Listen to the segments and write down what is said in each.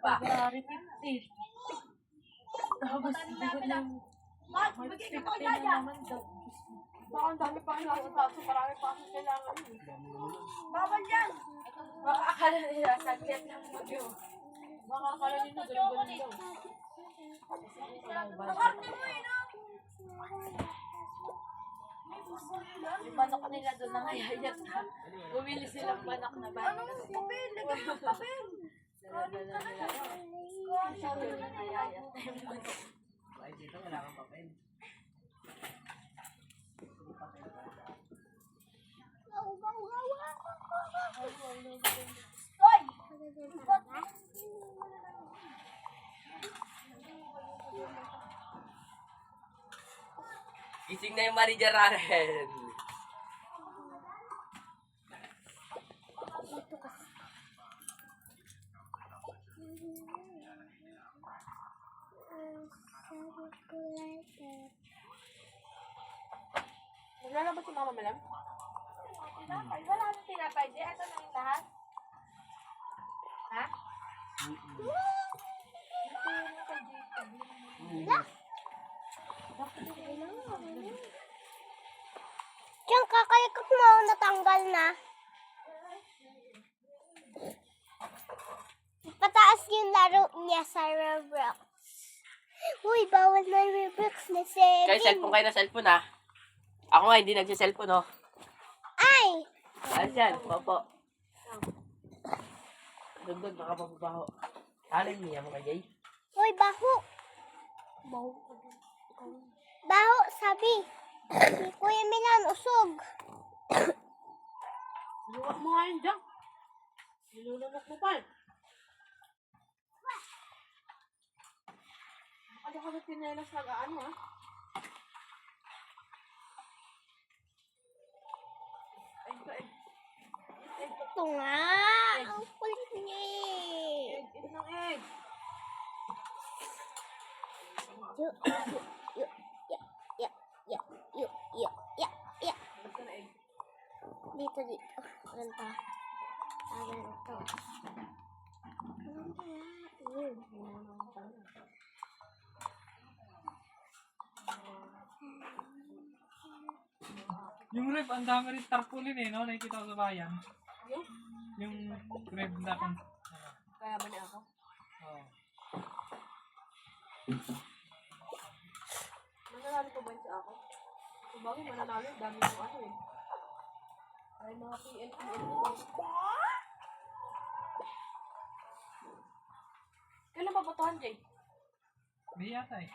February 15. Tapos bigod ng March 15 na naman daw. Baka ang dami pa yung kaso, marami pa kasi kailangan yun. Bawal yan! Baka akala nila, saglit lang mo yun. Baka akala nila, ganun-ganun daw. Nakarte mo eh, no? Yung manok nila doon nangayayat na. Bumili silang manok na ba? Anong papel? Lagyan mo papel! Dala-dala nila. Siya doon nangayayat na yung manok. Ay, dito wala kang papel. Hoy! Gising na yung Maria Raren. Naglalabas si Mama Malam? Tinapay. Wala nang tinapay. Di, ito na yung lahat. Ha? Diyan kakalikot mo, natanggal na. Pataas yung laro niya sa Roblox. Uy, bawal na Roblox na 7. Kayo cellphone kayo na cellphone ha. Ako nga hindi nagsi-cellphone oh. Ay! Ayan, popo. Dugdug, baka mababaho. Alin niya mo kay Jay? Uy, baho. Baho, sabi. Kuya Milan, usog. Luwak mo nga yun dyan. Nilulunok mo pa. Ano ka sa tinelas nag-ano ha? Ito nga. Ang kulit niya eh. Egg, ito ng egg. Yu, yu, yu, ya, ya, yu, yu, ya, ya. Basta na egg. Dito, dito. Ano pa? Ganito. Yung ref, ang dami rin tarpaulin eh, no? Nakikita ko sa bayan. Yung? Yung ref na kung... Kaya ba niya ako? Oh. Mananalo pa ba yun sa ako? Kung bagay mananalo, dami yung ano eh. Ay mga PNPN ko. Kailan ba batuhan, Jay? May yata eh.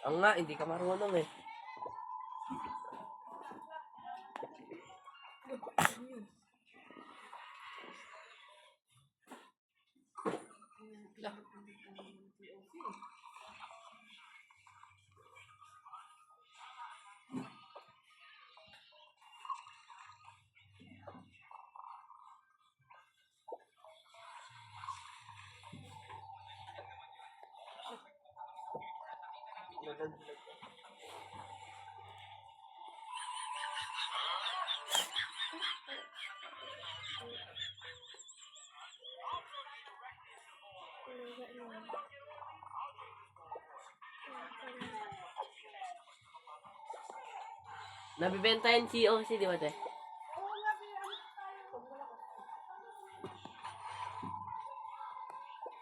Ang nga, hindi ka marunong eh. Nabibenta yung COC, di ba te?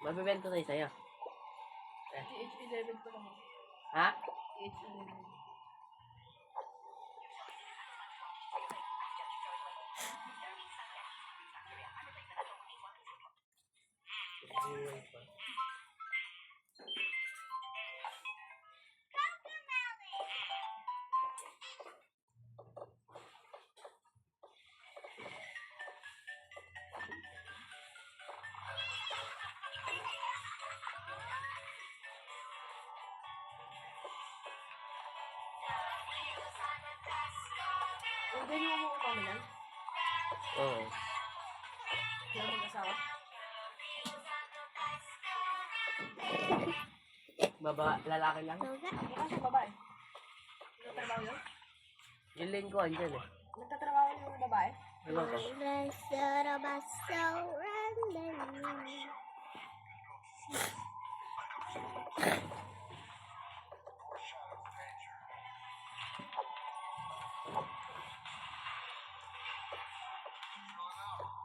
Mabibenta tayo sa'yo. TH11 pa naman. Ha? TH11. Ganyan mo mo kami yan? Oo. Kaya mag-asawa? Lalaki lang. Baka siya babae. Nagtatrabaho yun? Yung lane ko, andyan eh. Nagtatrabaho yung babae? Ewan ko.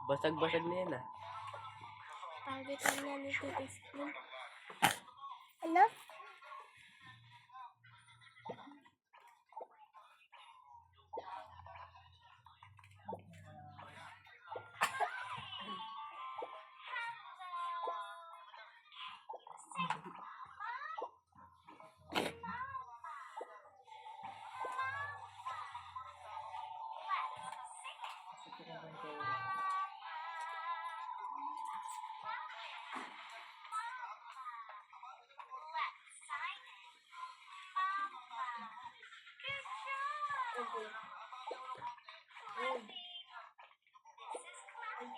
Basag-basag na yan ah. Palitan na ni Tito Slim. Ano?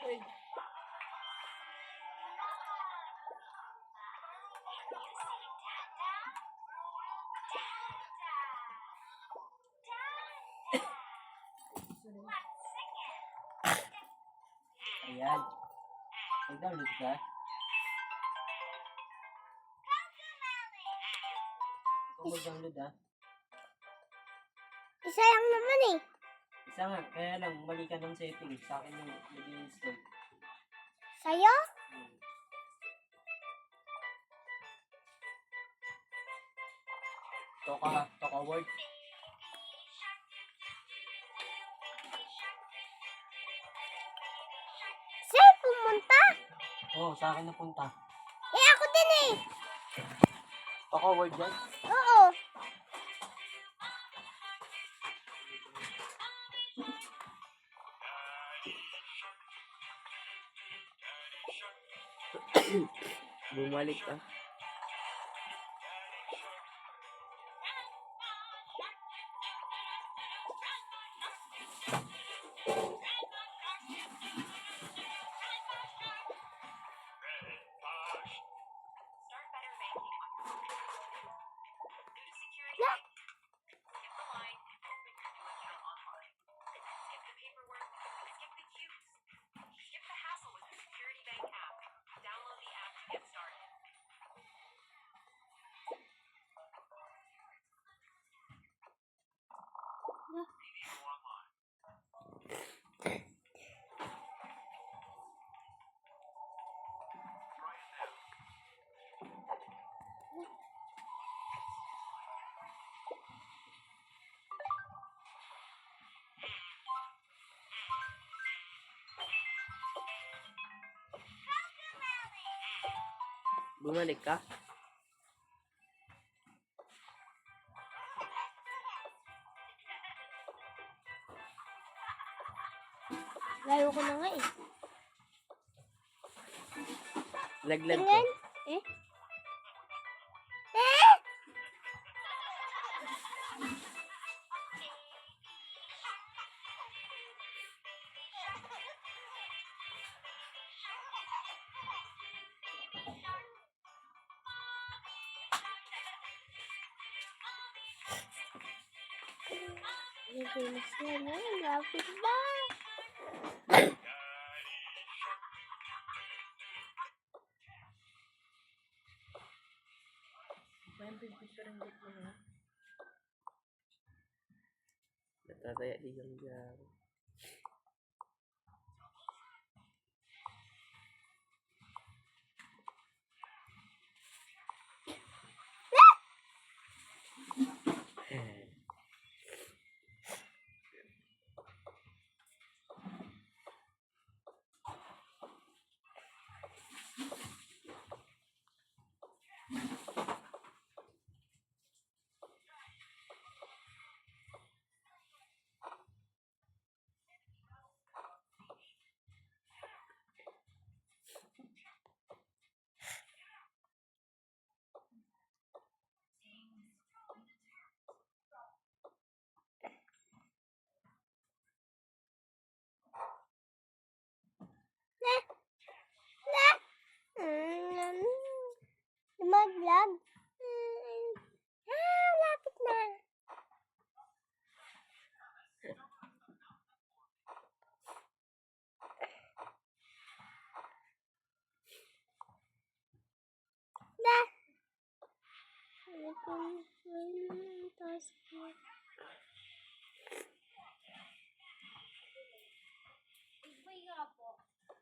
Okay. Ayan. Mag-download ka? Kung mag-download ah. Isa lang naman eh. Isa nga, kaya lang, mali ka ng setting. Sa akin yung nag-install. Sa'yo? Toka word. Sa'yo pumunta? Oo, sa akin napunta. Eh, ako din eh. Toka word yan. Oo. Bumalik ka. Bumalik ka? Layo ko na nga eh. Laglag ko. Tingnan. Eh? Eh? Nagulis na yan. Lapit ba? Natataya yung dyan.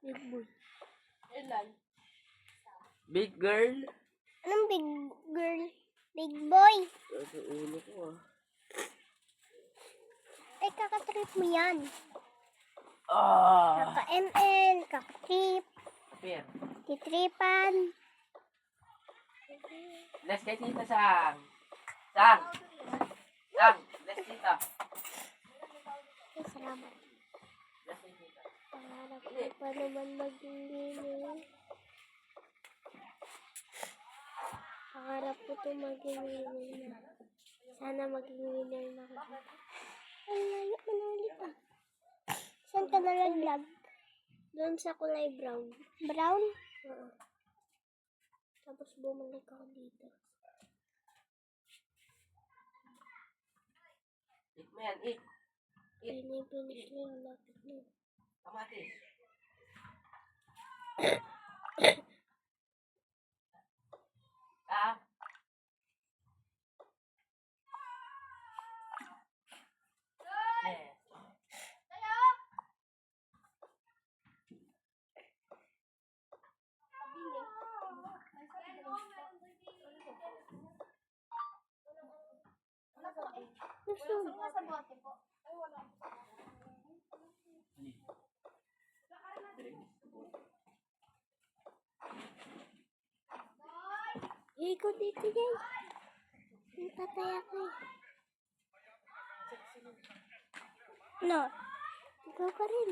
Big boy. Ilan? Big girl. Anong big girl? Big boy. Sa ulo ko ah. Ay, kakatrip mo yan. Ah! Kaka-ML, kaka-trip, Pier. titripan. Let's kay tita Sang. Sang! Sang! Let's tita. Ay, salamat. Let's kay tita. Pangarap ko pa naman maging winner. Pangarap ko to maging winner na. Sana maging winner na ako. Ay, layo mo na ulit ah. Saan ka nalaglag? Doon sa kulay brown. Brown? Oo. Tapos bumalik ako dito. Eat mo yan, eat. Finish na yung lapit na. Kamatis. Ah? Eh. Gusto mo? Sa bote po. Ay, wala. Ikot dito yan. Patay ako eh. No. Ikaw pa rin.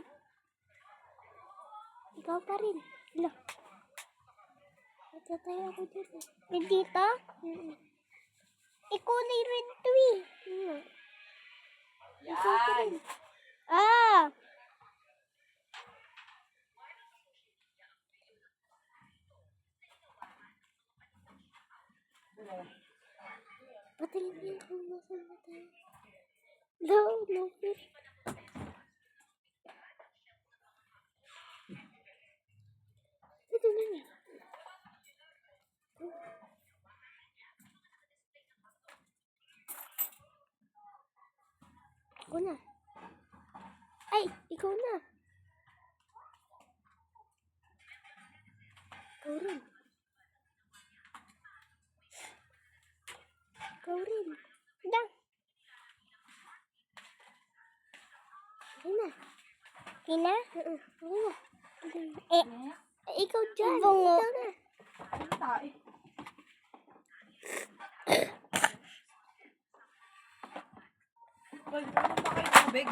Ikaw pa rin. No. Patay ako dito. Dito? Ikulay rin to eh. Ikaw pa rin. Ah! Patingin niya kung nasaan na tayo. No, no fish. Patingin niya. Ako na. Ay, ikaw na. Ikaw rin. Ikaw rin. Dang. Okay na. Okay na? Okay na. Ikaw dyan. Ikaw na. Tae. Well, uminom pa kayo ng tubig.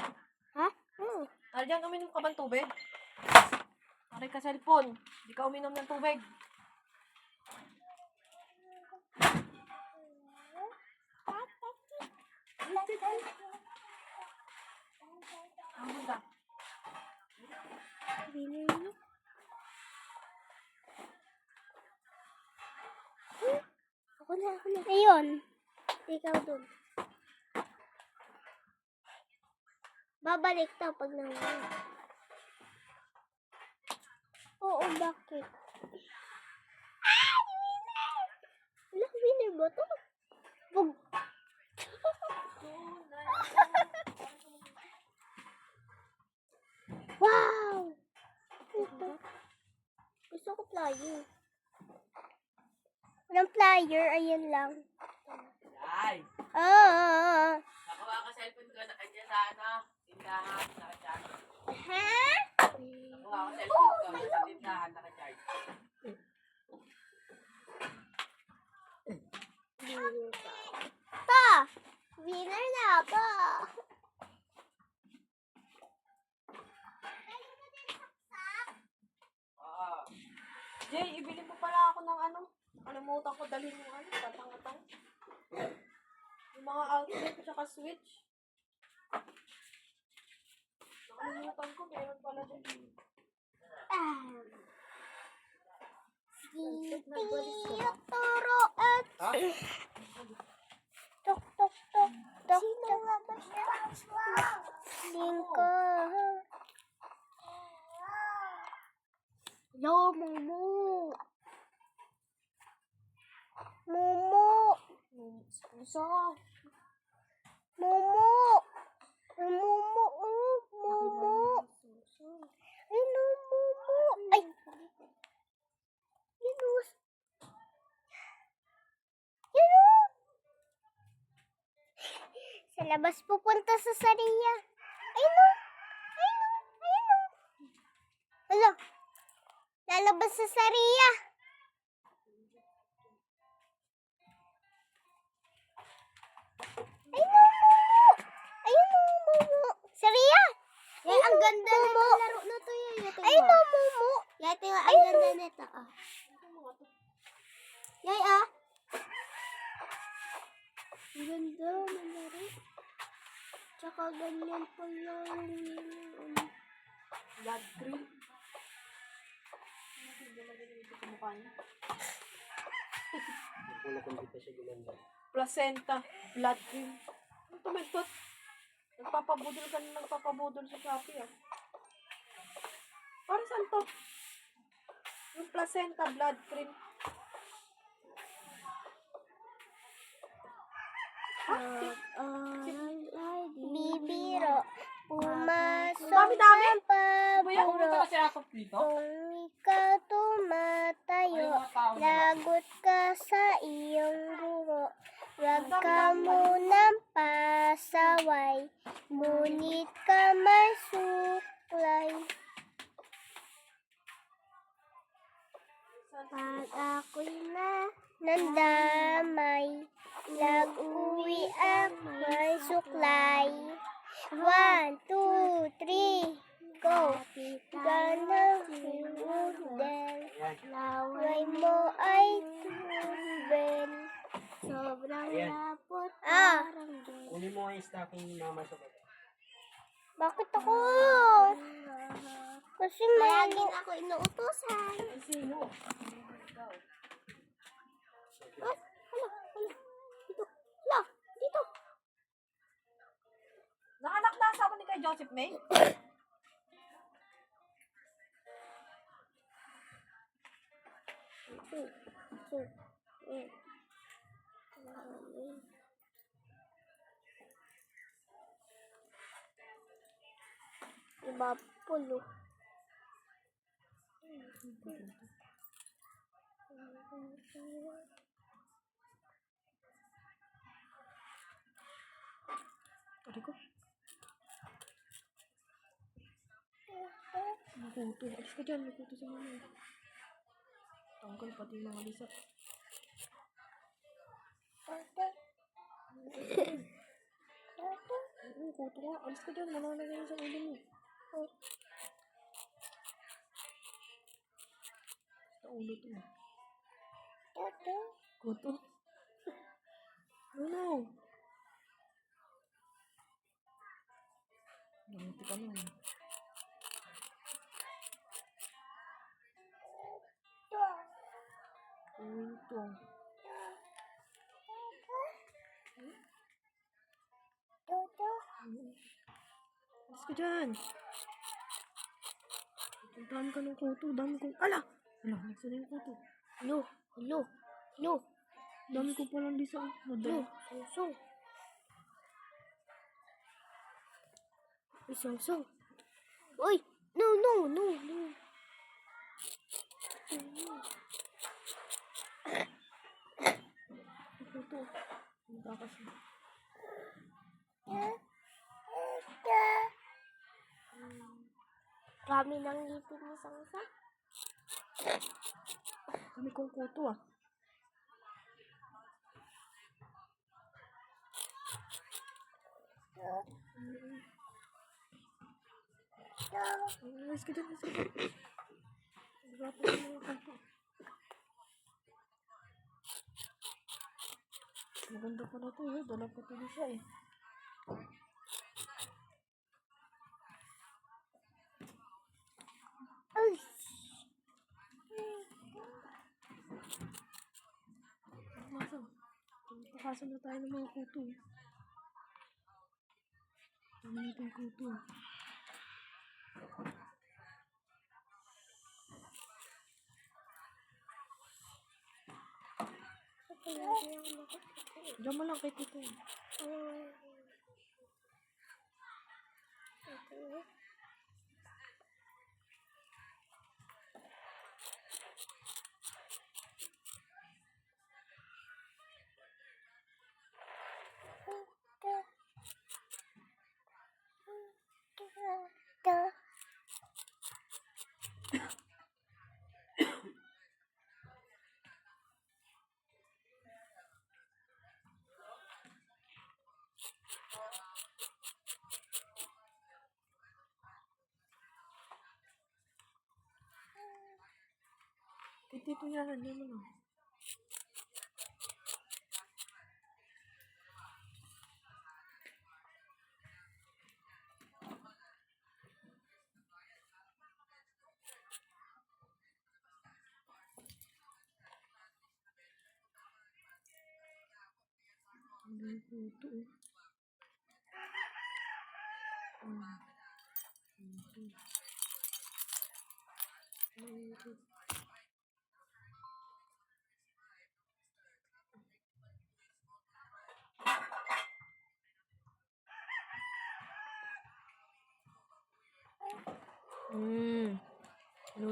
Ha? Oo. Arjan, uminom ka ba ng tubig? Aray ka cellphone. Di ka uminom ng tubig. Ang ganda. Winner na. Ako na. Ayun. Ikaw dun. Babalik daw pag nangyari. Oo, bakit? Ah! Winner! Wala, winner ba to? Bug! Wow! Ito. Gusto ko flyer. Walang flyer, ayan lang. Ay! Ah! Nakuha ka cellphone ko na andyan sa ano? Tindahan, naka-charge. Ha? Nakuha ko cellphone ko sa tindahan, naka-charge. Ta! Winner na ako! Oo. Jay, ibili mo pala ako ng ano. Nakalimutan ko dalhin yung ano, tatang-atang. Yung mga outfit at saka switch. Nakalimutan ko, meron pala dyan. Turo at Ha? tok tok tok tok. Sino nga ba siya? Lingko. Yo, Mumu. Mumu. Suso. Momo. Momo. Oh, Momo. Ay, no, Momo. Ay. Yunus. Yunus. Sa labas pupunta sa Saria. Ay, no. Ay, no. Ay, no. Hala. Lalabas sa Saria. Ay, no, Momo. Ayun, no, Momo. Saria. Ay, ang ganda nito. Laro na to yan. Ay, no, Momo. Yate, ang ganda nito. Yay, ah. Ang ganda ng laro. Tsaka ganyan pa lang. Blood cream. Hindi na ganito sa mukha niya. Wala kung di pa siya gumanda. Placenta. Blood cream. Ano tumagtot? Nagpapabudol ka na nagpapabudol sa Shopee, ah. Para saan to? Yung placenta, blood cream. Bibiro. Pumasok Dami-dami. sa Kuya, paburo. pumunta kasi ako dito. Kung ikaw tumatayo, lagot ka sa iyong guro. Huwag ka munang pasaway, ngunit ka masuklay. Pag ako'y nandamay, nag-uwi ako'y suklay. 1, 2, 3, go! Ganang hudel, laway mo ay tubel. Sobrang Ayan. lapot, parang gel. Kunin mo nga yung stocking ni mama sa baba. Bakit ako? Kasi laging ako inuutosan. Sino? Ah, hala, hala. Dito. Hala, dito. Nakanak na asawa ni kay Joseph May? Iba pulo. Pari ko. Nakuto. Alis ka dyan. Nakuto sa mga. Tanggal pati yung mga lisa. Nakuto ka. Alis ka dyan. Malalagay na sa ulo mo. Sa ulo to. Kuto. Ano? Nanguti ka na. Kuto. Alis ka dyan. Puntahan ka ng kuto. Dami kong... Ala! Ala, nasa na yung kuto. Hello, hello, hello, Dami ko palang lisa. hello, Madala. Song. Song. Uy, no. Kuto. Punta kasi. Kami nang ngipin ni Sangsa. Dami kong kuto, ah. Alis ka dyan. Wala pa sa mga kuto. Maganda pa na to, eh. Dala pa to siya, eh. Ay, Masa, pakasan na tayo ng mga kuto, eh. Dami na itong kuto, eh. Diyan mo lang kay Tito. Kay Tito yan, diyan mo lang.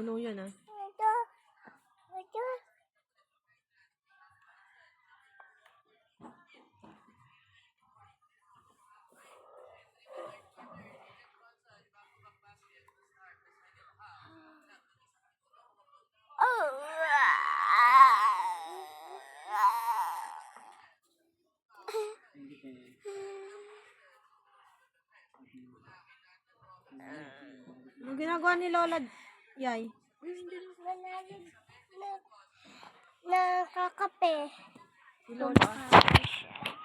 No, yan ah. Ano ginagawa ni Lola, Yay? Nakakape. Si Lola?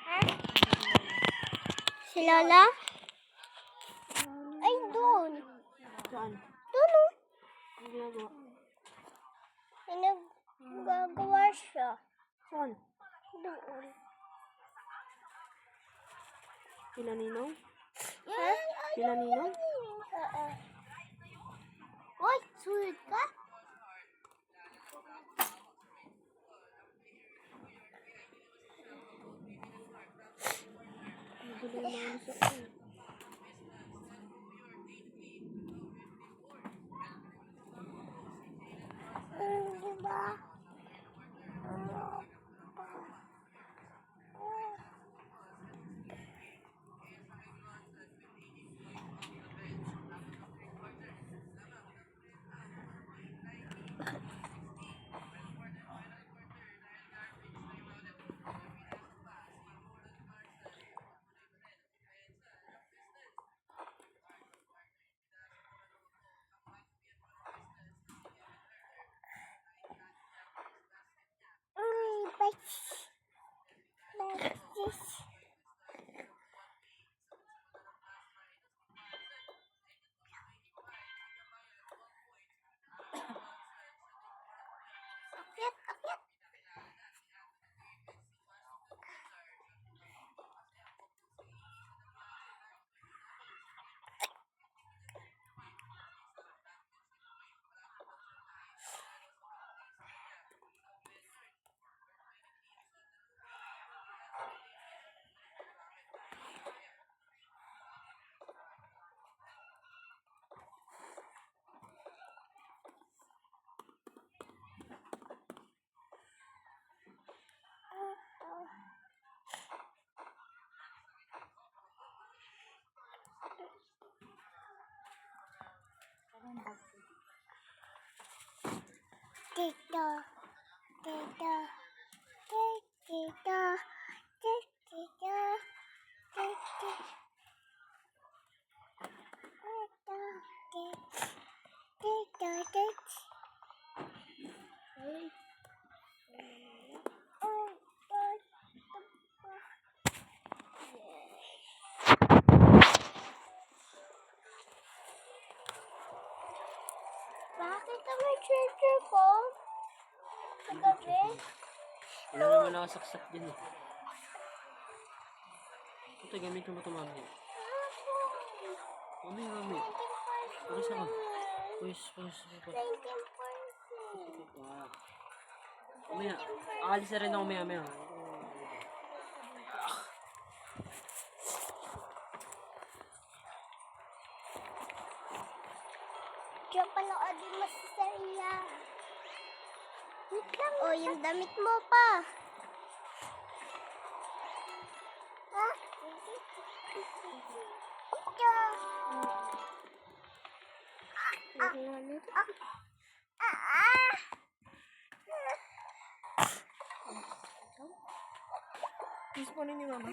Ha? Si Lola? Ay, doon. Saan? Doon, oh. Ano ginagawa? Nagagawa siya. Saan? Doon. Sila Ninong? Ha? Sila Ninong? Oo. Uy, sulit ka? Nagulo na ano sa akin. Diba? Akyat, akyat. Tito, tito, tito, tito, tito, bakit kami churcher ko? Sa gabi? Wala naman nakasaksak din eh. Ito, gamitin mo ito, mami. Mami. Pagis ako. Pagis. 19.4. Mamaya, aalis na rin ako maya. Diyan panoodin mo si Sarila. Wait lang. O, yung damit mo pa. Ha? Ito. Kiss mo rin yung mama.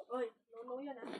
Oy, no yan ah.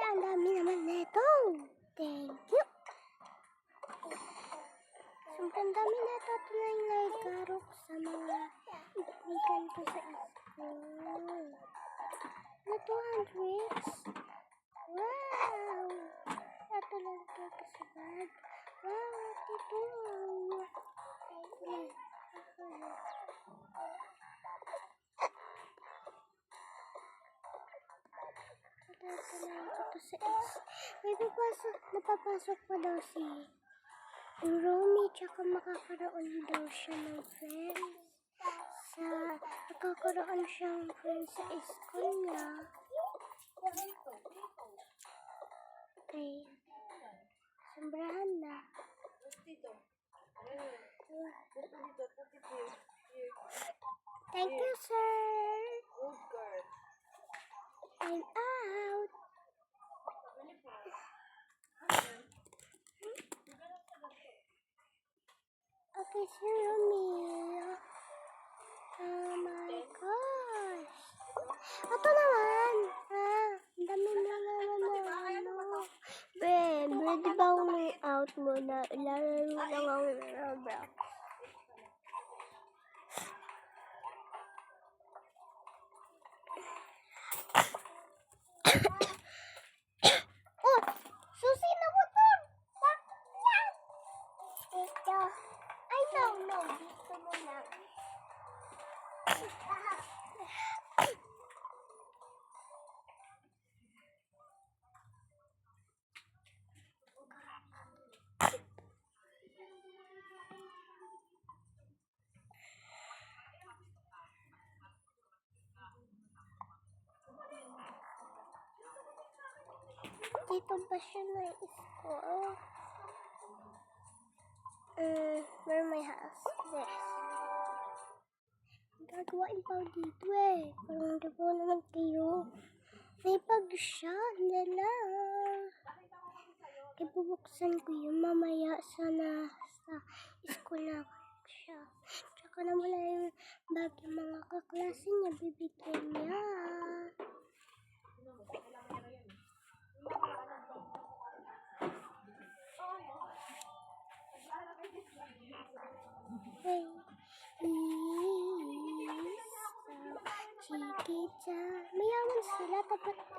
Ang dami naman nito. Thank you. Sobrang dami nito. Tunay garok sa mga ibigan ko sa school. Na 200. Wow! Ito lang ito sa bag. Wow! Ito. Napapasok pa daw si Romy, tsaka makakaroon daw siya ng friends. Nakakaroon siya ng friends sa school niya. Okay. Sombrahan na. Thank you, sir. I'm out. Okay, si Romy. Oh my gosh. Ito naman. Ang dami na naman na ano. Pwede ba akong out muna? Ilalaro lang ako ng Roblox. Oh! Susi na motor! Ito. Ay, no. Dito mo lang. Dito ba siya na school? Where my house? This. Gagawain pa dito eh. Parang hindi po naman kayo. May pag siya. Lala. Ibubuksan ko yung mamaya sana sa school na siya. Tsaka na mula yung bag yung mga kaklase niya. Bibigyan niya. Hey, Chiquita. Mayaman sila, tapat ko.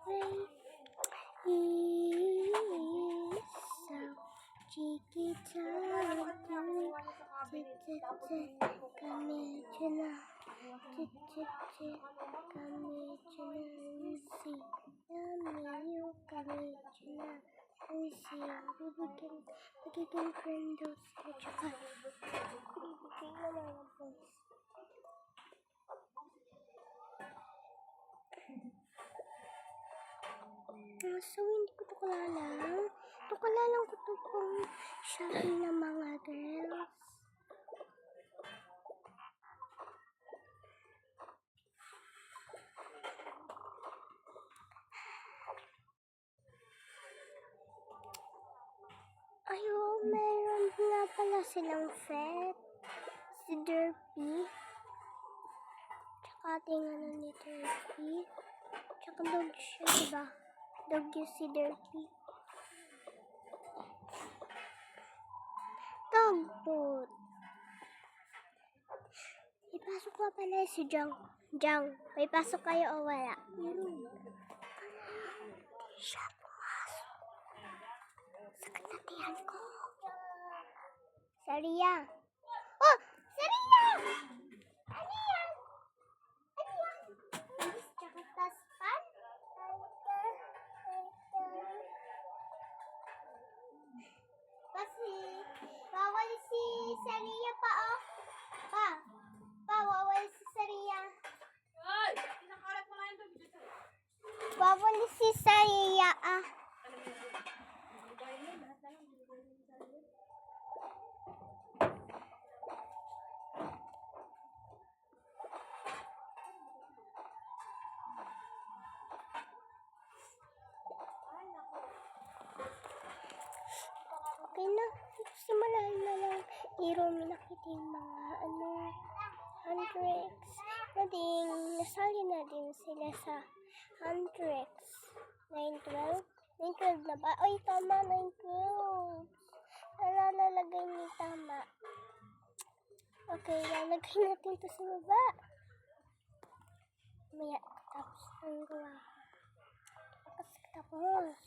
Hey, Chiquita. Magiging friend daw sila, tsaka ibigay na lang ang voice. So, hindi ko ito kilala. Ito kilala ko ito kung shopping ng mga girls. Meron nga pala silang pet. Si Derpy. Tsaka ating ano ni Derpy. Tsaka dog siya, diba? Dog yung si Derpy. Dog food. Ipasok ko pala si Jang. Jang, may pasok kayo o wala? Meron. Siya pumasok. Sakit na tiyan ko. Saria. Oh! Saria! Ano yan? Ano yan? Bilis tsaka taspan? Kasi, bawal si Saria pa, oh. Pa, bawal si Saria. Ay! Pinakalat mo lang yung video. Bawal si Saria, ah. Okay na, simulan na lang. Ni Romy nakita yung mga Huntrix. Nasali na din sila sa Huntrix. 9-12? 9-12 na ba? Ay, tama, 9-12. Nalalagay ni tama. Okay, lalagay natin ito sa baba. Maya, tapos ang gawa. Tapos.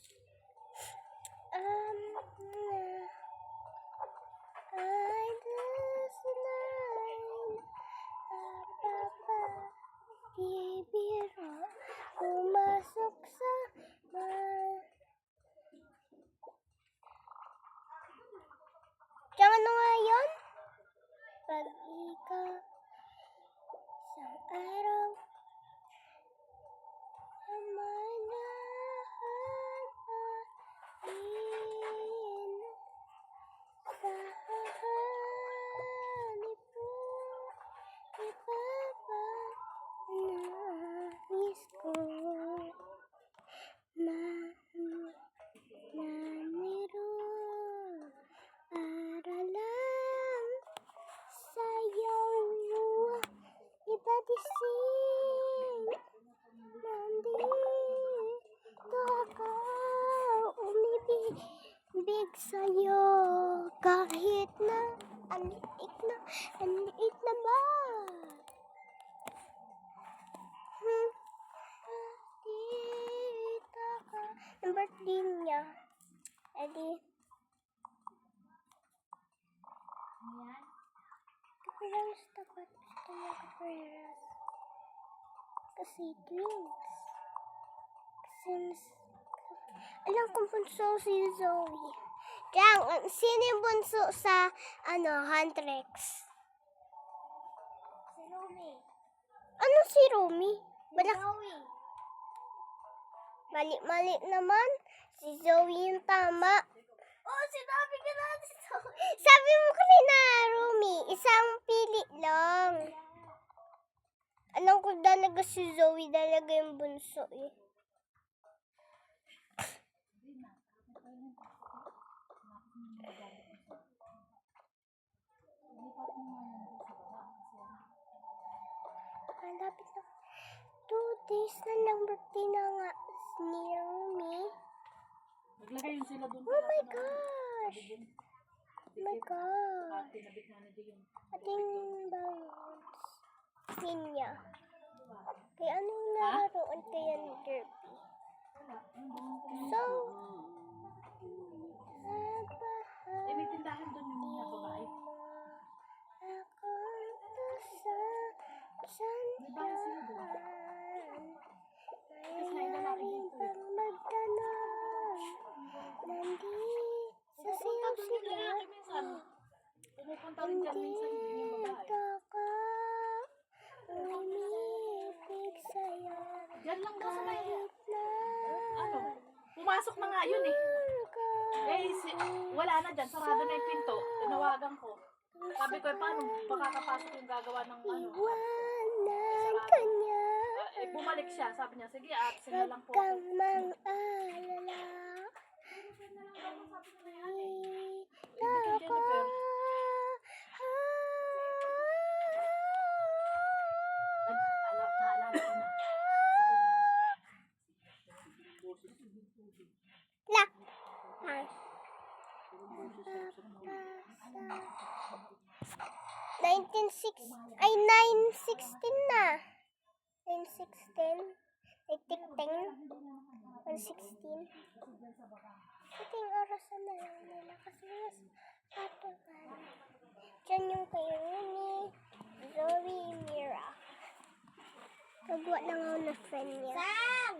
I just like bibiro pumasok sa Diyan ano nga yun? Pag ikaw isang araw big sa'yo kahit na ang liit na ba? Tita ka ng birthday niya. Edi Ayan. ako lang tapat gusto mag-prayers kasi twins. Since alam kong bunso si Zoe. Diyan, sino yung bunso sa, Huntrix? Si Rumi. Ano si Romy? Zoe. Mali naman. Si Zoe yung tama. Oh, sinabi ka na si Zoe. Sabi mo kanina, Romy, isang pili lang. Alam ko talaga si Zoe talaga yung bunso eh. Malapit na. 2 days na lang birthday na nga ni Romy. Naglagay yun sila doon. Oh my gosh! Oh my God! Ating bounce. Ninya. Kaya anong naroon kaya ni Derpy? So, Eh, may tindahan doon yung mga babae. yan minsan yung babae. Dito ko umibig sa'yo. Diyan lang daw sa may, Kahit na ano, pumasok na nga yun eh. Wala na dyan, sarado na yung pinto. Tinawagan ko. Sabi ko, paano makakapasok yung gagawa ng ano? iwanan ka niya. Bumalik siya, sabi niya, sige, aksin na Huwag lang po. kang mang-alala. Dito ko. Naalala ko na. La. Ay. 9:16 na. 9:16. Ay, tik-ting. 1:16. Ito yung orasan na lang nila kasi mas patukan. Diyan yung kayo ni Zoe Mira. Nagawa lang ako na friend niya. Sam!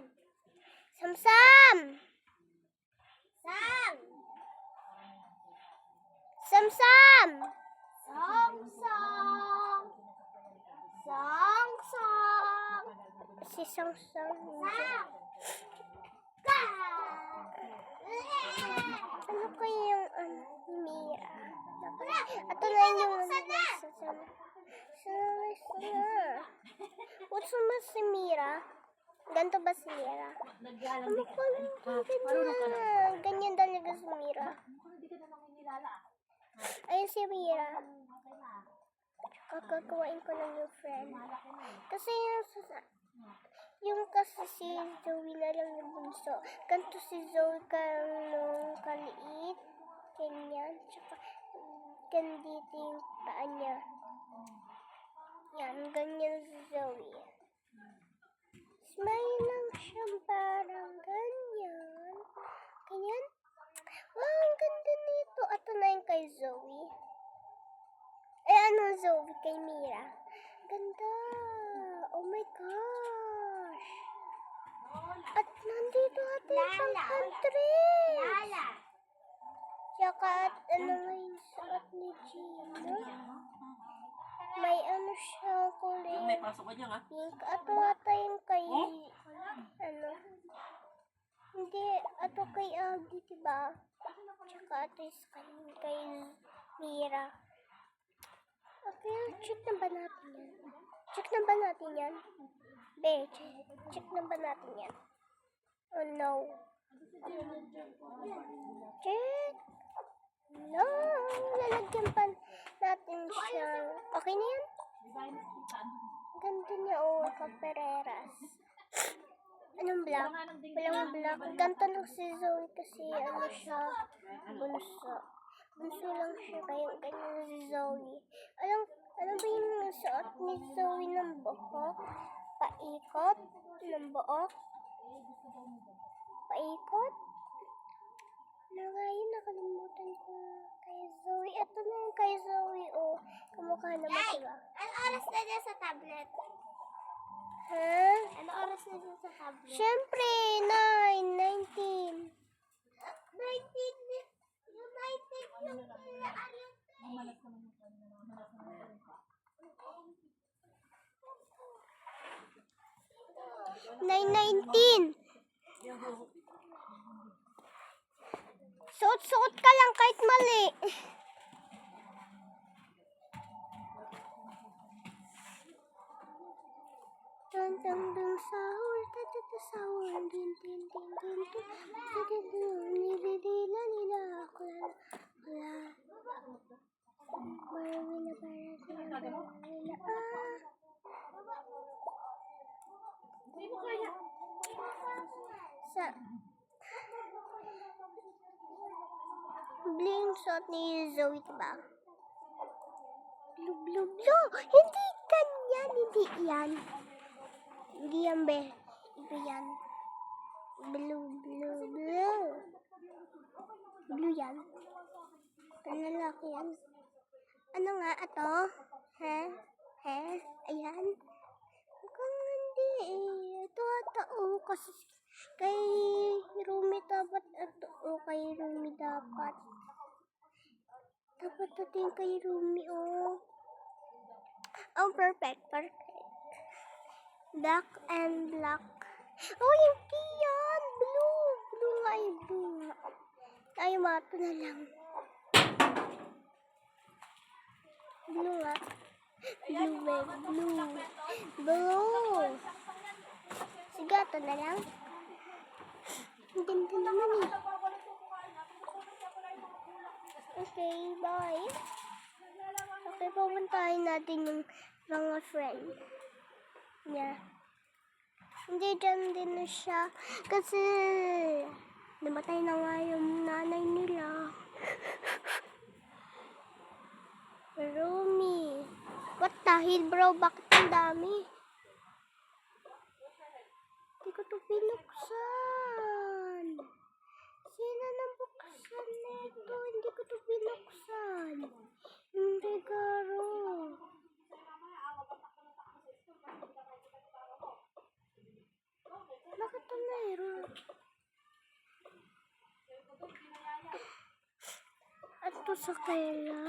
Sam-sam! Sam! Sam-sam! Song-song! Song-song! Si Song-song. Sam! Ano kaya yung Mira? Ito na yung What's naman si Mira? Ganito ba si Mira? Ano ko ganyan? Ganyan talaga si Mira. Ayun si Mira. Kakagawain ko ng new friend. Kasi yung kasi si Zoe na lang yung bunso. Ganito si Zoe nung kaliit. Ganyan. Tsaka ganito yung paa niya. Yan, ganyan si Zoe. Smile lang siya parang ganyan. Ganyan. Wow, ang ganda nito. Ito na yung kay Zoe. Ano Zoe? Kay Mira. Ganda. Oh my gosh. At nandito ating isang country. Tsaka at ano nga yung suot ni Gino. May ano siya kulay. May pasok ka dyan, ha? Pink. Ato ata yung kay ano. Hindi. Ato kay Aldi, diba? Tsaka ato yung kay Mira. Okay, check na ba natin yan? Check na ba natin yan? Be, check na ba natin yan? Oh no. Check. No. Lalagyan pa natin siya. Okay na yan? Ganda niya, oh, Capereras. Anong black? Walang black. Ganto lang si Zoe kasi ano siya, bunso. Bunso lang siya, kaya ganyan si Zoe. Ano ba yung suot ni Zoe ng buhok? Paikot ng buhok? Paikot? Ano nga yun? Nakalimutan ko kay Zoe. Ito na yung kay Zoe, oh. Kamukha naman diba? Ano oras na dyan sa tablet? Ha? Ano oras na dyan sa tablet? Siyempre, 9:19. 19. Yung 19 yung ayun. 9:19. Suot-suot ka lang kahit mali. Tantang dun sahur, tatata sahur, din din din din din, tatata nilidila nila ako lang, wala. Marami na para sila, marami na, sa bling shot ni Zoe, diba? Blue, blue, blue. Hindi ganyan, hindi yan. Hindi yan, be. Iba yan. Blue, blue, blue. Blue yan. Lalaki yan. Ano nga, ato? Ha? Ha? Ayan. Mukhang hindi eh. Ito ata, oh, kasi kay Rumi dapat ito, oh, kay Rumi dapat. Dapat Ito din kay Rumi, oh. Oh, perfect. Black and black. Oh, hindi yan. Blue. Blue nga yung blue nga. Ay, mato na lang. Blue nga. Blue, babe. Blue. Blue. Sige, ito na lang. Ang ganda naman eh. Okay, bye. Okay, pupuntahin natin yung mga friend niya. Hindi, dyan din na siya. Kasi, namatay na nga yung nanay nila. Rumi. What the hell, bro? Bakit ang dami? Hindi ko ito binuksan. Sino nang buksan nito? Hindi ko ito binuksan. Hindi, Garo. Bakit ito mayroon? At ito sa kaya,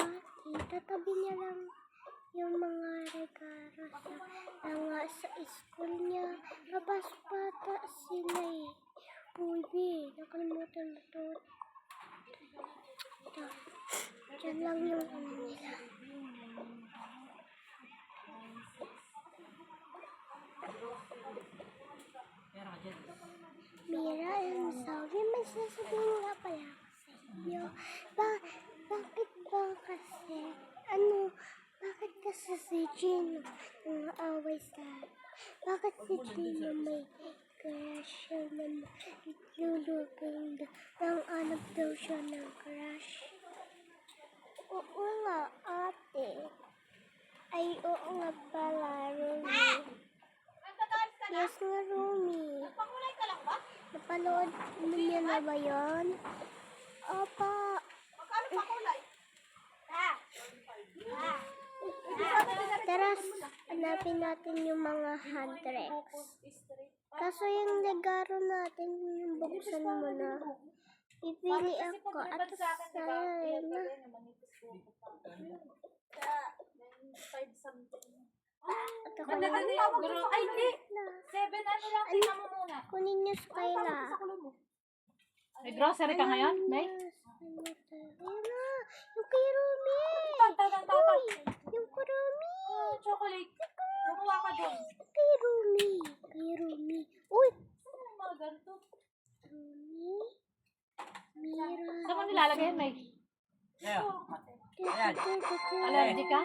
itatabi niya lang yung mga regalo sa school niya. Papasok pata sila eh. Uy, nakalimutan na ito. Ito. Diyan lang yung nila. Mira, I'm sorry. May sasabihin nga pala ako sa inyo. Bakit ba kasi, bakit kasi si Gino away sa, bakit si Gino may crush siya na lulugin ng anak daw siya ng crush? Oo nga, ate. Ay, oo nga pala, Rumi. Yes nga, Rumi. Pakulay ka lang ba? Napanood niyo na ba yun? Opa. Magkano pakulay? Tara, hanapin natin yung mga handrex. Kaso yung regalo natin, yung buksan mo na. Pipili ako at sayang na. At ako na. Ay, hindi. 7 ano lang, tingnan mo muna. Kunin niyo sa kaila. May grocery ka ngayon, Nay? Ayun na, yung kay Rumi. Uy, Yung kay Rumi. chocolate. Nakuha ka doon. Kay Rumi. Uy, Ano yung mga ganito? Rumi. Mira. Saan mo nilalagay, Nay? Ayan. Ayan. Allergic ka?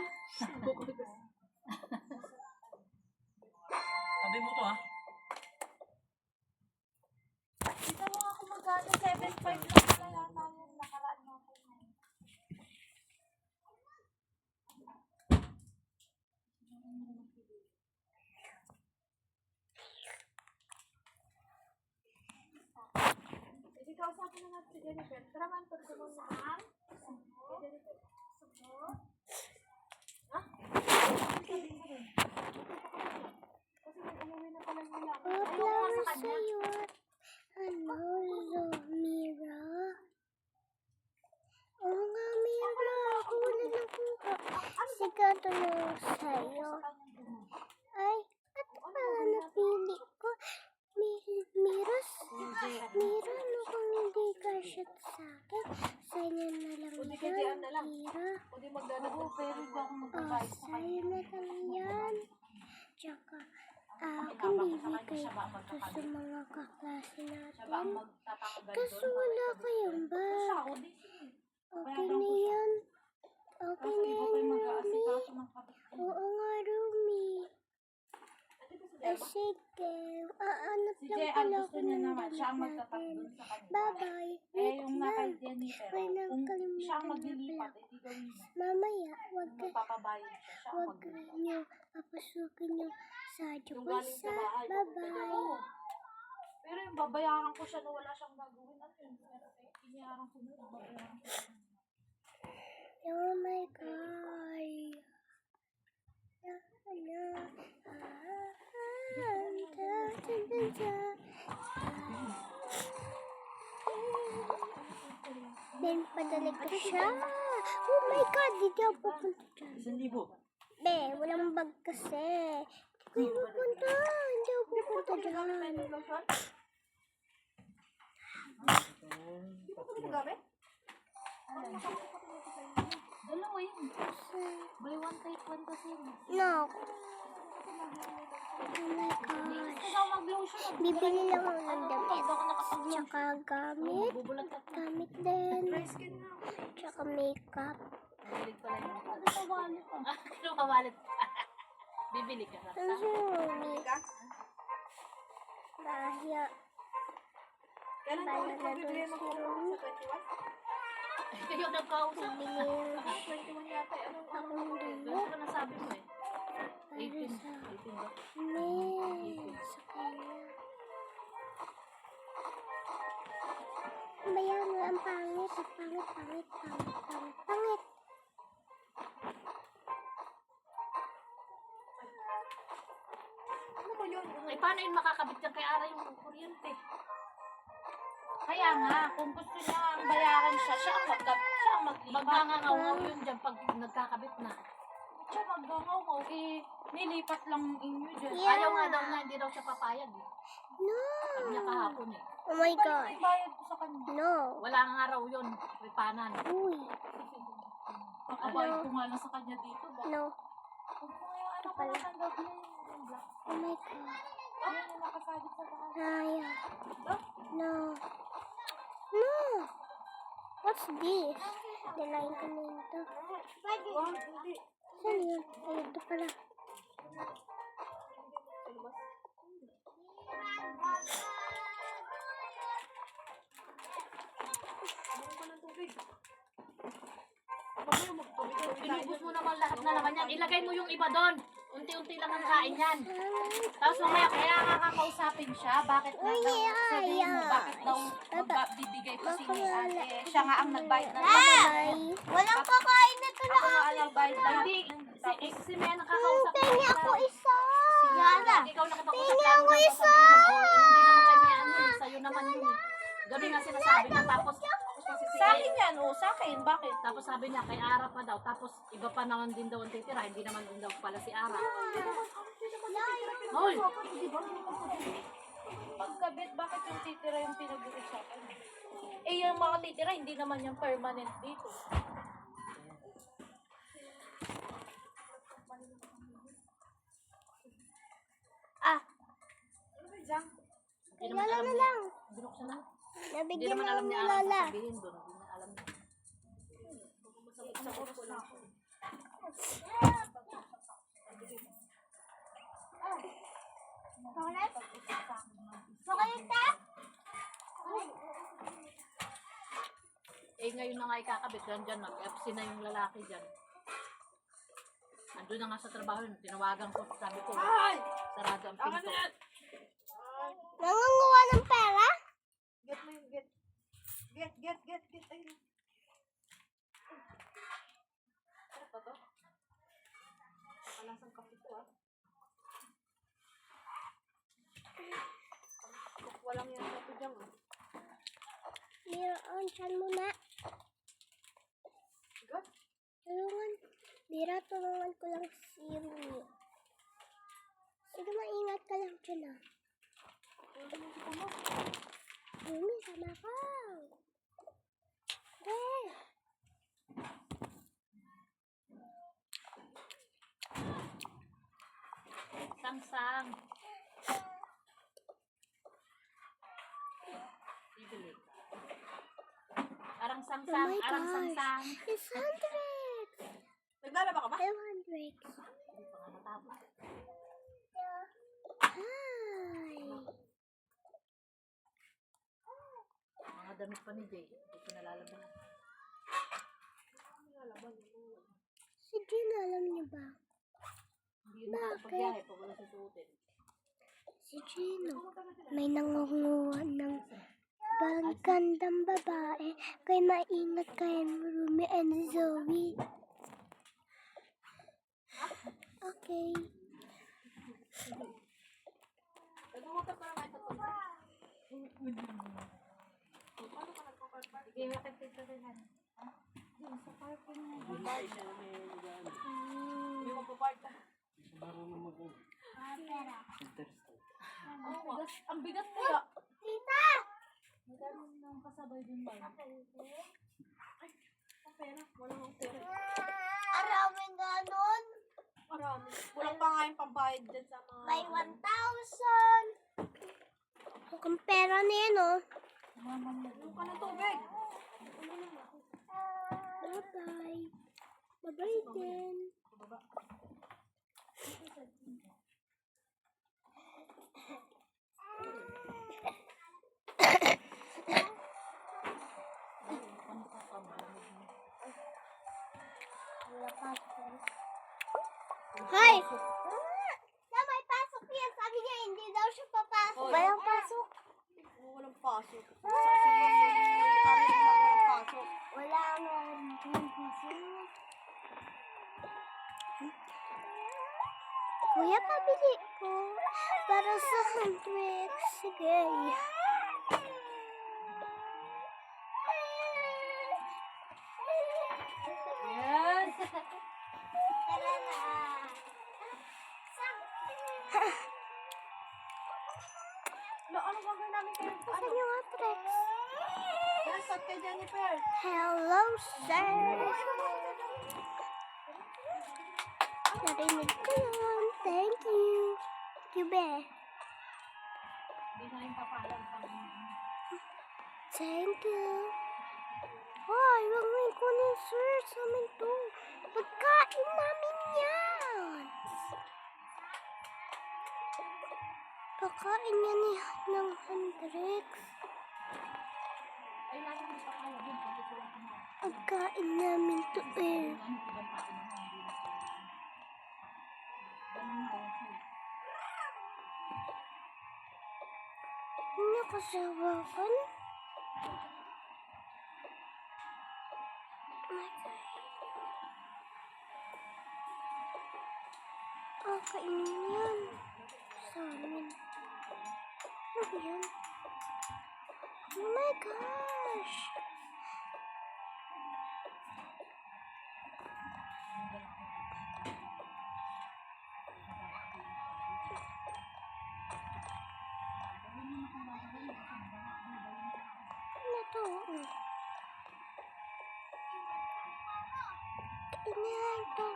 Sabi mo to ha. Dito mo ako magkano, 7.5 lang pala yata yung nakaraan natin. Kasi kausapin na natin si Jennifer. Tara man, pagsunod na ang Jennifer. Sunod. Ha? Sabi mo rin. Kasi umuwi na pala nila. Flower sa'yo. Mira. Oo nga, Mira. Ako na nakuha. Sige, ito na sa'yo. Ay, at pala napili ko. Mira, ano kung hindi ka shoot sa'kin? Sa'yo na lang yan, Mira. O di magdadago, pero hindi ako Oh, magbabayad sa kanya. sa'yo na lang yan. Tsaka, akin bibigay ko sa mga kaklase natin. Kaso wala kayong bag. Okay na yan. Okay na yan, Rumi. Oo nga, Rumi. Sige. Aanap Si lang Jay, ang pala gusto ako niya ng naman, siya ang damit magtatak natin. dun sa kanya. Bye-bye. Eh, Wait yung na kay lang. Jennifer, May kung nakalimutan siya ang na maglilipat, pala. eh, di gawin niya. Mamaya, wag Magpapabayad siya, siya ang wag maglilipat. niyo papasukin yung sa Yung galing sa Jupisa. bahay. Bye-bye. Pero yung babayaran ko siya na wala siyang gagawin. Ano yun? Iniyaran ko na yun. Babayaran ko siya. Oh my God. Then, padali ko siya. Oh my God, hindi ako pupunta dyan. 1,000. Be, walang bag kasi. Hindi ako pupunta. Hindi ako pupunta dyan. Hindi mo ito nagamit? Dalawa yun. Buy one take one kasi yun. No. Oh my gosh. Ikaw mag-lotion. Bibili lang ako ng damit. Tsaka gamit. Gamit din. Tsaka makeup. Bibili pala yun. Ano sa wallet? Ano ka wallet? Bibili ka na. Ang sumi. Bahya. Kailan ka ulit magbibili mo si sa Rumi. 21? Kayo nagkausap. Binili 21 yata. ako ng damit. Ano ka nasabi mo eh? Para 18. sa 18 ba? sa kanya. Ano ba yan? Ang pangit. Ang pangit, pangit, pangit, pangit, pangit. Ano ba yun? Eh, paano yun makakabit yan kay Ara yung kuryente? Kaya nga, kung gusto niya ang bayaran siya, siya ang maglipat. Magngangaw yun dyan pag nagkakabit na. Siya magngangaw, eh, nilipat lang inyo dyan. Yeah. Ayaw nga daw na, hindi daw siya papayag eh. No. Sabi niya kahapon eh. Oh my God. Bayad ko sa kanya. No. Wala nga raw yun, ripanan. Uy. Kakabayad ko nga lang sa kanya dito. No. Kung ano pala tanggap niya yung black. Oh my God. Ayun yung nakasagit sa taas. Ayaw. No. No. What's this? Nilain ko na ito. Wow, hindi. Saan yun? Ay, ito pala. Inubos mo naman lahat na naman yan. Ilagay mo yung iba doon. Unti-unti lang ang kain yan. Tapos mamaya, kaya nga kakausapin siya. Bakit na daw, sabihin mo, bakit daw bibigay pa si ate. Siya nga ang nagbayad na. Bye. Walang kakain na ito na. Ako nga ang bayad lang. Hindi, si Mea nakakausap. Tingnan ako isa. Yara. Ikaw nakapag-usap Tingnan lalo ko na isa. sasabihin mo, hindi naman kay Mea ano eh, sa'yo naman yun eh. Ganun nga sinasabi niya, tapos Sa akin yan, sa akin. Bakit? tapos sabi niya kay Ara pa daw, tapos iba pa naman din daw ang titira, hindi naman din daw pala si Ara. Hoy! Pagkabit, bakit yung titira yung pinag-uusapan? Eh, yung mga titira, hindi naman yung permanent dito. Ah, Hindi naman Lola alam na niya. lang. Binuksan na. Hindi Nabigyan naman na alam ako ni ni Ara kung Lola. sabihin doon. Hindi na alam niya. Eh ngayon na nga ikakabit, dyan nag-FC na yung lalaki dyan. Andun na nga sa trabaho yun, tinawagan ko, sabi ko, sarado ang pinto. Nangunguha ng pera? Get mo yung get. Get. Ayun. Ano pa to? Palasang kape to Walang yan sa dyan Meron, saan mo na? Good? Tulungan. Mira, tulungan ko lang si Rumi. Sige, maingat ka lang dyan ah. Rumi, sama ka. There. Sang-sang. Bibili. Arang Oh sang-sang, my arang gosh. sang-sang. It's 100. Naglalaba ka ba? 500. Hindi pa nga matapos. Hi. Mga damit pa ni Jay, hindi ko nalalaban. Si Jen, alam niyo ba? Hindi yun nakakapagbiyahe pag wala susuotin. Si Gino, may nangunguha ng gandang babae. Kaya maingat kayo, Rumi and Zoe. Okay. Sige, bakit ito rin? Sa parking. Ay, siya may mag-ano. Hindi magpapart. Marunong mag-ano. Pera. Interstone. Ang bigat kaya. Tita! Magkano nang kasabay din ba? Ang pera. Walang ang pera. Araming ganon. Marami. Walang pa nga yung pambayad dyan sa mga... May 1,000. Mukhang pera na yan, oh. Yung ka ng tubig. Bye-bye. Bye-bye din. Hoy! Na may pasok yan. Sabi niya, hindi daw siya papasok. Hoy. Walang pasok. Walang pasok. Sa Ariel lang walang pasok. Wala nga rin pasok. Kuya, pabili ko. Para sa Hendrix. Sige. Yes! Tara na. Ano gagawin namin kayo? Saan yung Hendrix? Nasat kay Jennifer. Hello, sir. Narinig ko yun. Thank you. Be. Thank you. Hoy, wag mo ikunin, sir. Sa amin to. Pagkain namin yan. Pagkain yan ng Hendrix. Pagkain namin to eh. Nakasawakan? Kainin yan. Sa amin. Ano ba yan? Oh my gosh! Ano to? Kainin to.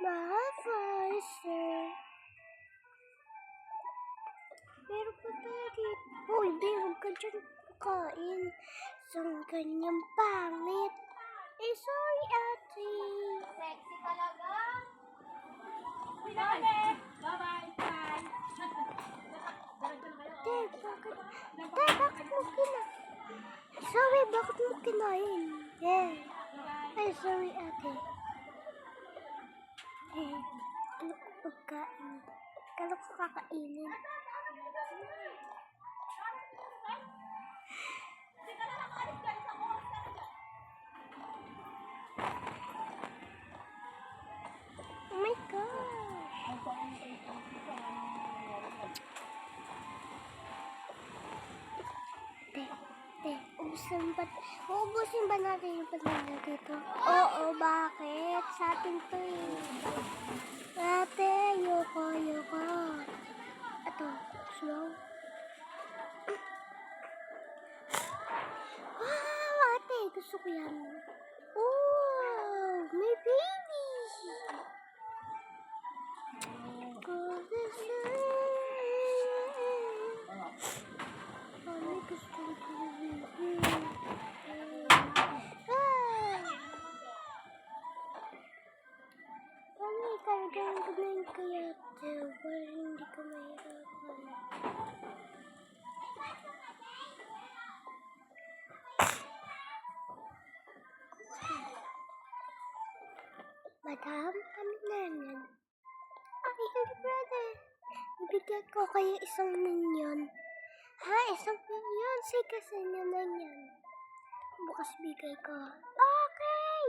Mahal, sir. Pero pa tayo dito. Hoy, di, huwag ka dyan kain. Saan kanyang pangit? Eh, sorry, ate. Sexy talaga. Bye-bye! Bye-bye! Bye! Te, bakit mo kinain? Sorry, bakit mo kinain? Yeah. Ay, sorry, ate. Eh, pagkain. Kala ko kakainin. Oh my gosh. Uubusin ba natin yung banana dito? Oo, bakit? Sa atin to eh. Ate, yoko. Ito, slow. Wow, ate, gusto ko yan. Oh, may baby. Mami, gusto ko baby. Mami, kargaan ko na yung kaya para hindi ka mahirapan. Madam, kami na yan. Ay, hindi brother. Ibigay ko kayo isang minion. Ha, isang minion? Sige, kasi naman yan. Bukas bigay ko. Okay!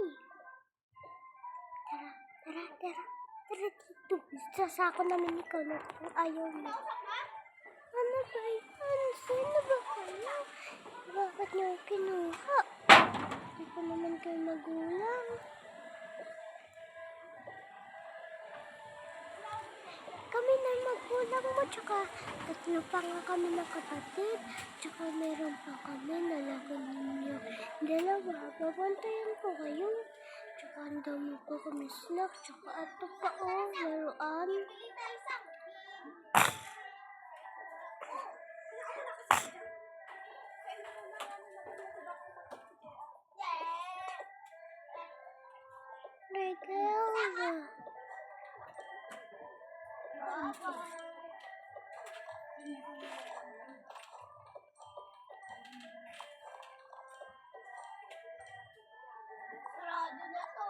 Tara dito. Ito, sasako namin ikaw na kung ayaw mo. Ano ba yan? Sino ba kayo? Bakit niyo kinuha? Hindi ko naman kayo magulang. Kami na magulang mo, tsaka tatlo pa nga kami ng kapatid, tsaka meron pa kami na laban ninyo. Dalawa, babantayan ko kayo. Tsaka ang dami pa kami snack, tsaka ato pa laruan. Miguel. Sarado na to.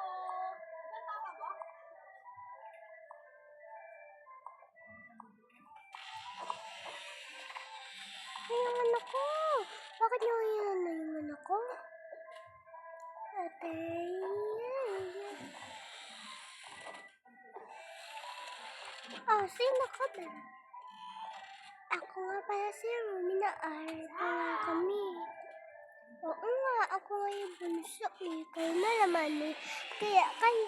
Natama ba? Ay, yung anak ko. Bakit niyo yan na yung anak ko? Ate. Oh, sino ka ba? Ako nga pala si Rumi, na-aaral pa nga kami. Oo nga, ako nga yung bunso eh. Kayo na naman eh. Kaya kayo,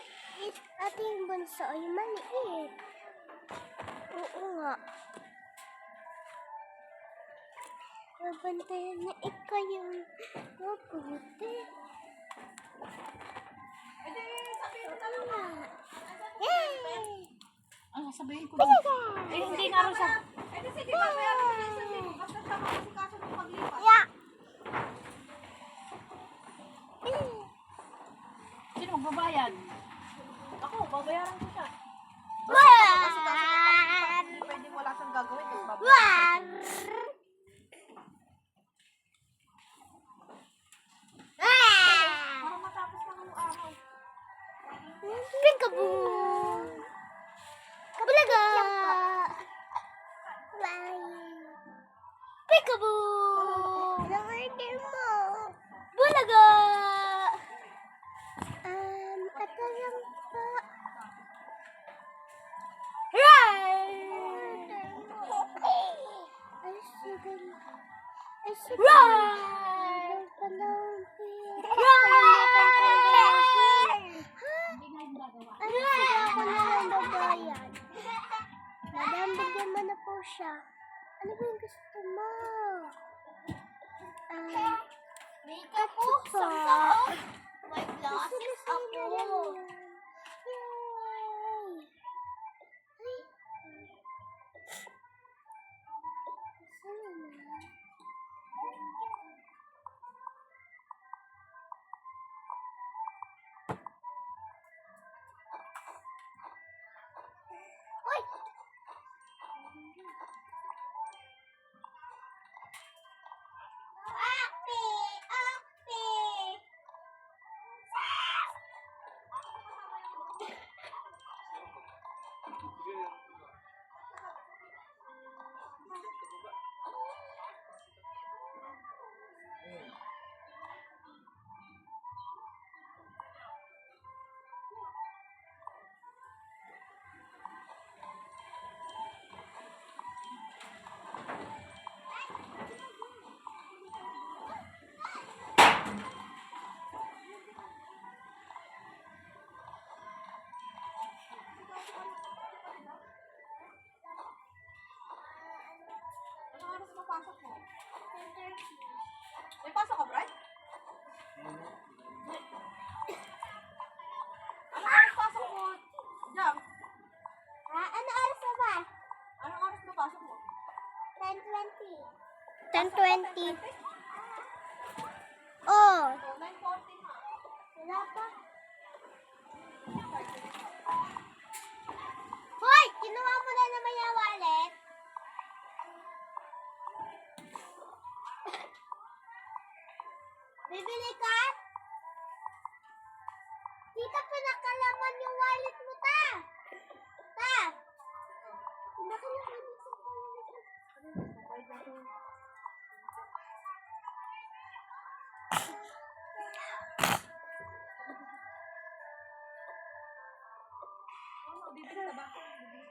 ate yung bunso ay maliit. Oo nga. Nabantayan na ikaw yung mabuti. Edi, sabihin mo na lang na. Yay! Ano, sabihin ko. Talaga! Eh, hindi nga rin siya. Edi, sige, babayaran ko na yung sabihin. Basta siya makasikaso ng paglipat. Yeah! Sino magbabayad? Ako, babayaran ko siya. Hindi pwedeng wala siyang gagawin. Tapos babayaran. Para matapos na ngayong araw. Peekaboo! Bulaga! Peekaboo! Ilang order mo? Bulaga! Ito lang po. Right! Ay, sige. Ay, sige. Right! Ano siya ako na lang babayan? Madam, bigyan mo na po siya. Ano ba yung gusto mo? Makeup po. po. My glasses ako. Yay! Ay. Saan na? Uy! Api! Api! Anong oras mo pasok mo? May pasok ka, Brad? Anong oras pasok mo? Jam, Ano oras na ba? anong oras mo pasok mo? 10:20. 10:20. Oh, 9:40 na. wala pa. Hoy! Kinuha mo na naman yung wallet. Bibili ka? Tita, pinakalaman yung wallet mo, ta. Ta. Pinakalaman yung wallet mo.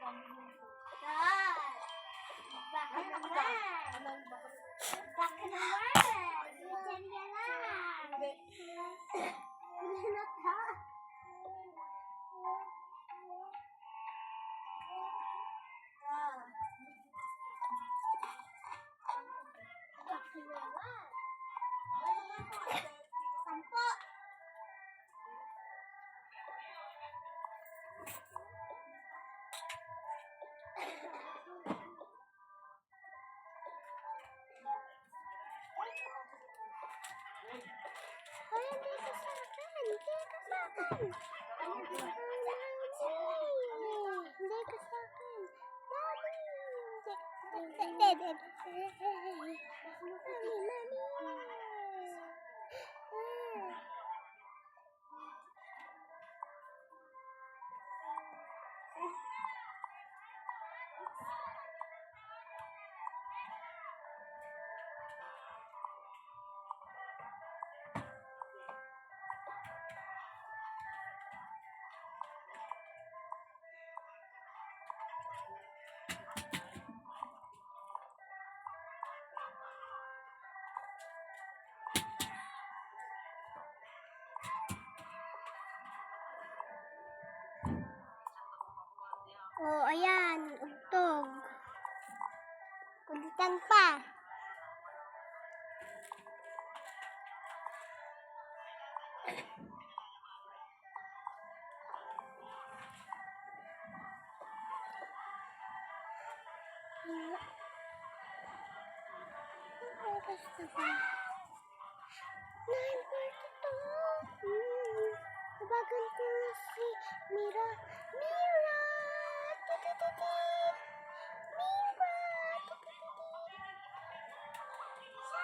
Baka Ay, naman. naman. Baka naman. Diyan ka lang. Wala na ka. Baka naman. Sampo. Ay, hindi ka sa akin. Hindi ka sa akin. Hindi ka sa akin. Oh, ayan, ugtog. Kulitan pa. Oras na ba? 9:42. Tabagan ko na si Mira. Mira! Tititit! Mira! Tititit! Oh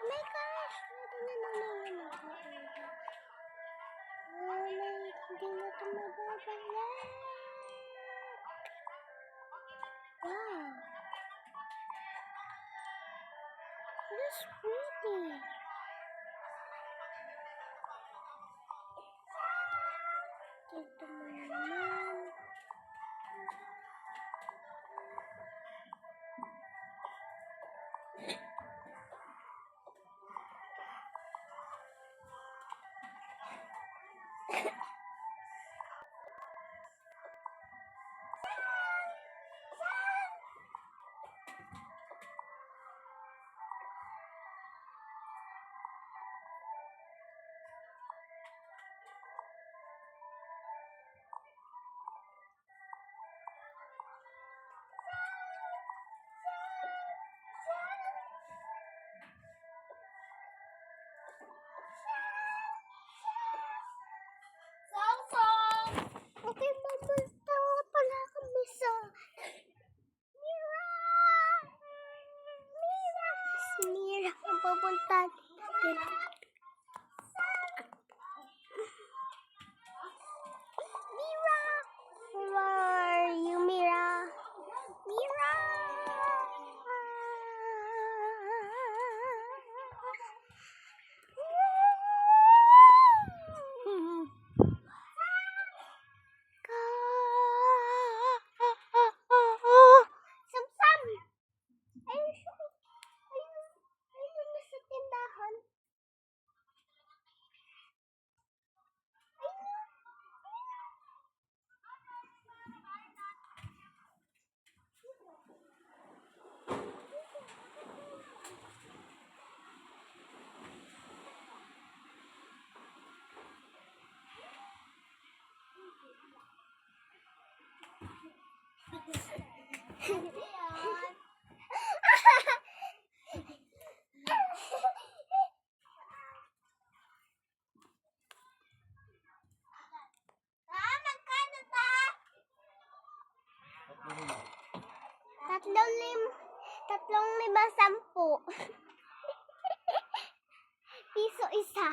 my gosh! Hindi na ito mababalik. Wow! That's pretty. Dito mo naman. Okay, pupunta pala kami sa Mira! Mira! Si Mira ang pupunta dito. Mira! Where are you, Mira? Mira! Samsam! Ayun na sa tindahan. Magkano ta? Tatlong lima, 10. Piso isa.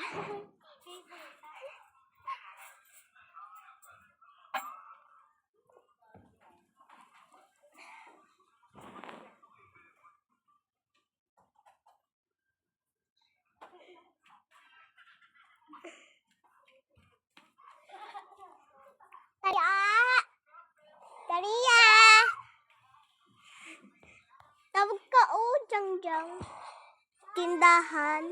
Kaya dyan. Tindahan.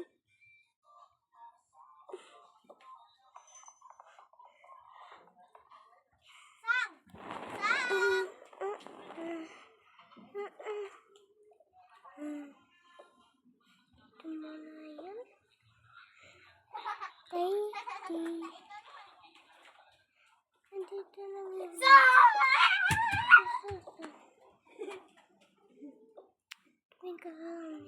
Ito mo na yan. Andito lang yun. Teka lang.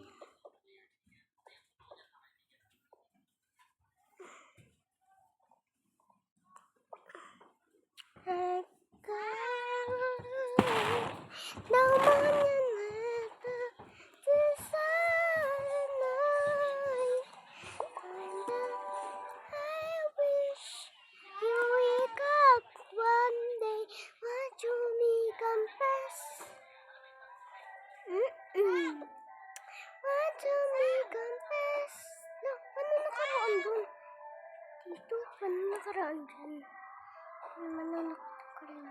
Dito, paano nakaraan dyan? Mananakot ka rin.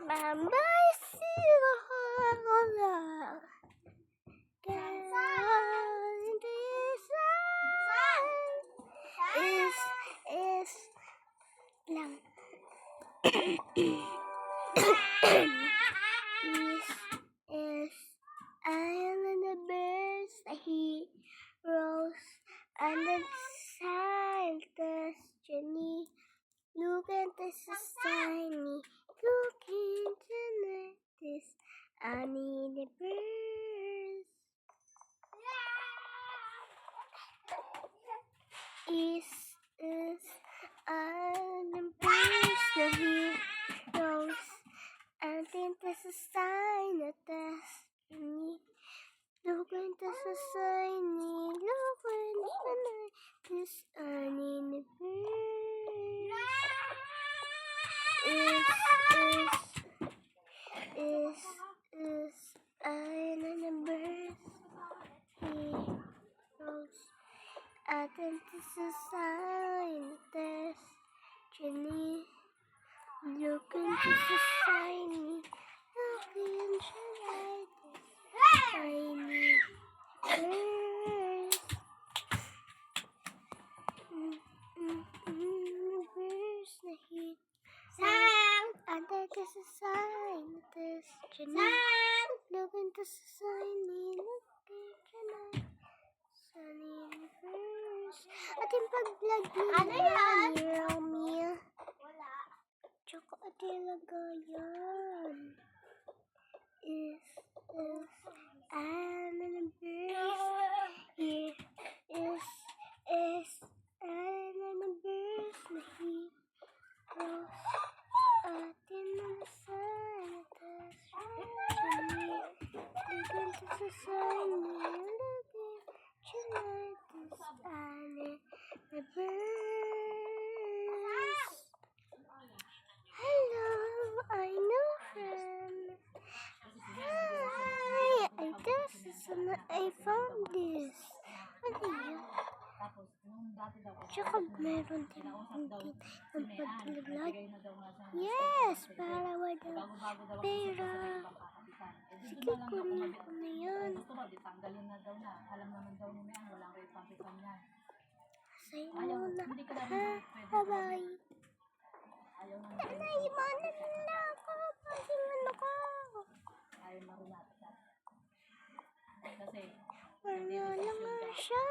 Bye-bye, see you all. Is lang. is I am the birds that he rose and the scientist Jenny. Look at this tiny. Look into this. I need a bird. Is I am the birds that he rose. I think this is a sign of destiny. Look into the signy. Look into this. I need a bird. Is I am the birds he rose. I think this is a sign of destiny. Look into the shiny, look into the shiny birds. Birds na heat. And that is a sign of destiny. Look into the shiny, look into the shiny birds. Ating pag-vlog ni Romeo. Tsaka talaga yan. Is I'm in a bird. Here is I'm in a bird. Na heroes. Atin ang sign of destiny. Look into the sign. Look tonight is I'm in a bird. Hello, I know friend. Hi, I found this. Ano yun? Tsaka meron din ng pag-vlog. Yes, para wala pera. Sige, kunin ko na yan. Sa'yo muna. Ha, bye-bye. Naiwanan na ako. Paging ako. Wala naman siya.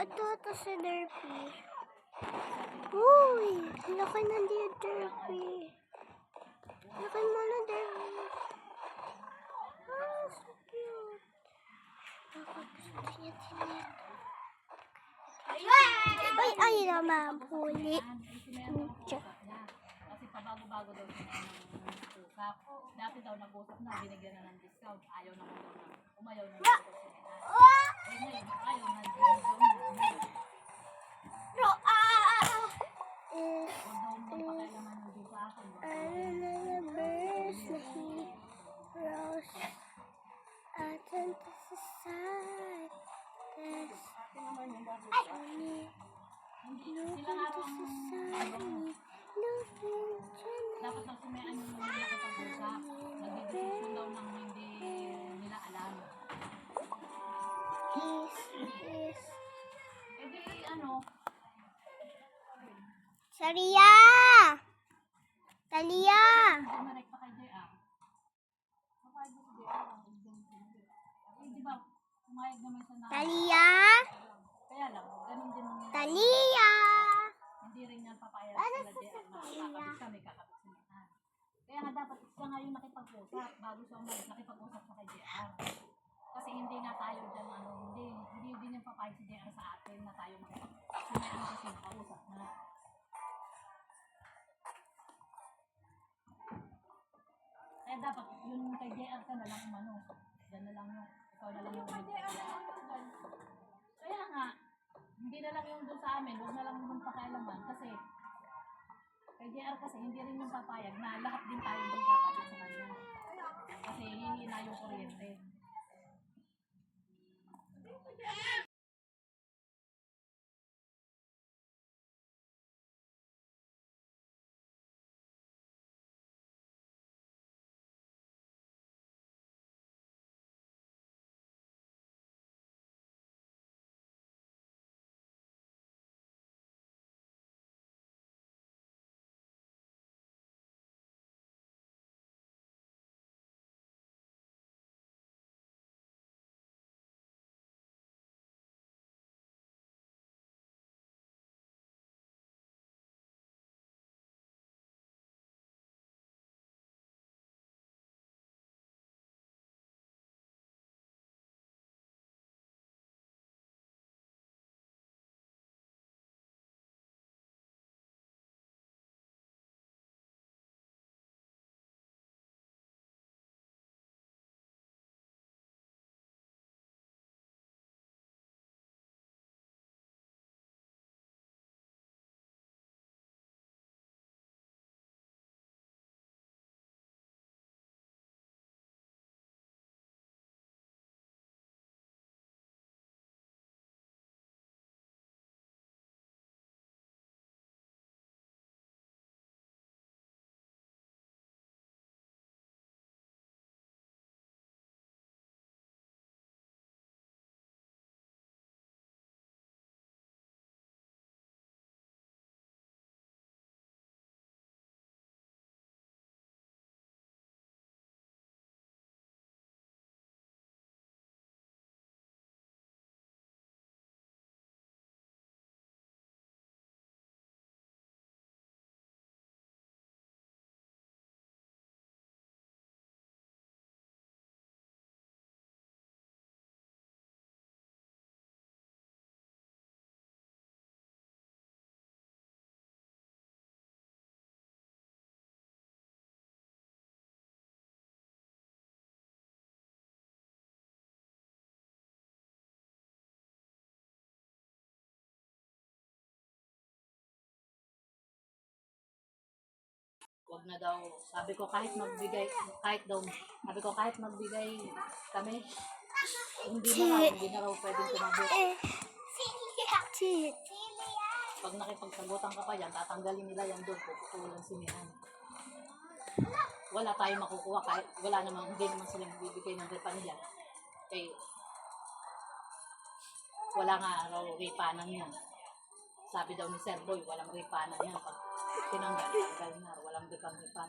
Ito si Derpy. Uy, laki na di Derpy. Laki mo na Derpy. Ah, so cute. Gusto niya tinig. Ay, naman, huli. Kasi pabago-bago daw siya ng usap. Dati daw nag-usap na, binigyan na ng discount. Ayaw naman daw na, umayaw na daw siya. Eh ngayon, ayaw na, binigyan na. Although magpakailaman mo din sa akin. Another heroes atin sa side. Sila nga raw ang dapat daw sumayaan yung mga nakapag-usap. Nagdidesisyon daw ng hindi nila alam. Is Eh di ano, Saria! Talia! dumarek pa kay JR. Papayag mo si JR. Eh di ba, pumayag naman siya na. Talia! Kaya lang, ganun din yung Talia! hindi rin niya papayag sila JR na kakabit kami, kakabit si Mihan. Kaya nga dapat siya nga yung nakipag-usap bago siya umalis, nakipag-usap sa kay JR. Kasi hindi nga tayo dyan, hindi din yung papayag si JR sa atin na tayo sumayan kasi nakausap na. Kaya dapat yung kay JR ka na lang umano. Yan na lang yung, ikaw na lang yung kaya nga, hindi na lang yung doon sa amin, huwag na lang yung pakialaman kasi kay JR kasi hindi rin yung papayag na lahat din tayo din kakabit sa kanya. Kasi hihina yung kuryente. Wag na daw, sabi ko kahit magbigay kami, hindi na raw pwedeng tumabot. Pag nakipagsagutan ka pa yan, tatanggalin nila yan doon, puputulan si Mihan. Wala tayong makukuha kahit wala namang, hindi naman sila magbibigay ng repa nila. Eh, wala nga raw repanan yan. Sabi daw ni Sir Boy, walang repanan yan. Pag tinanggal na, walang repan.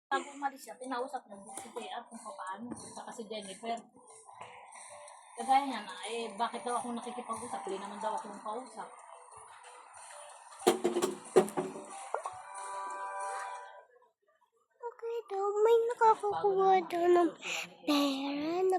Bago umalis siya, tinausap na si JR kung paano, saka si Jennifer. Kagaya niya na, bakit daw ako nakikipag-usap? Hindi naman daw akong kausap. Okay daw, may nakakakuha daw ng pera na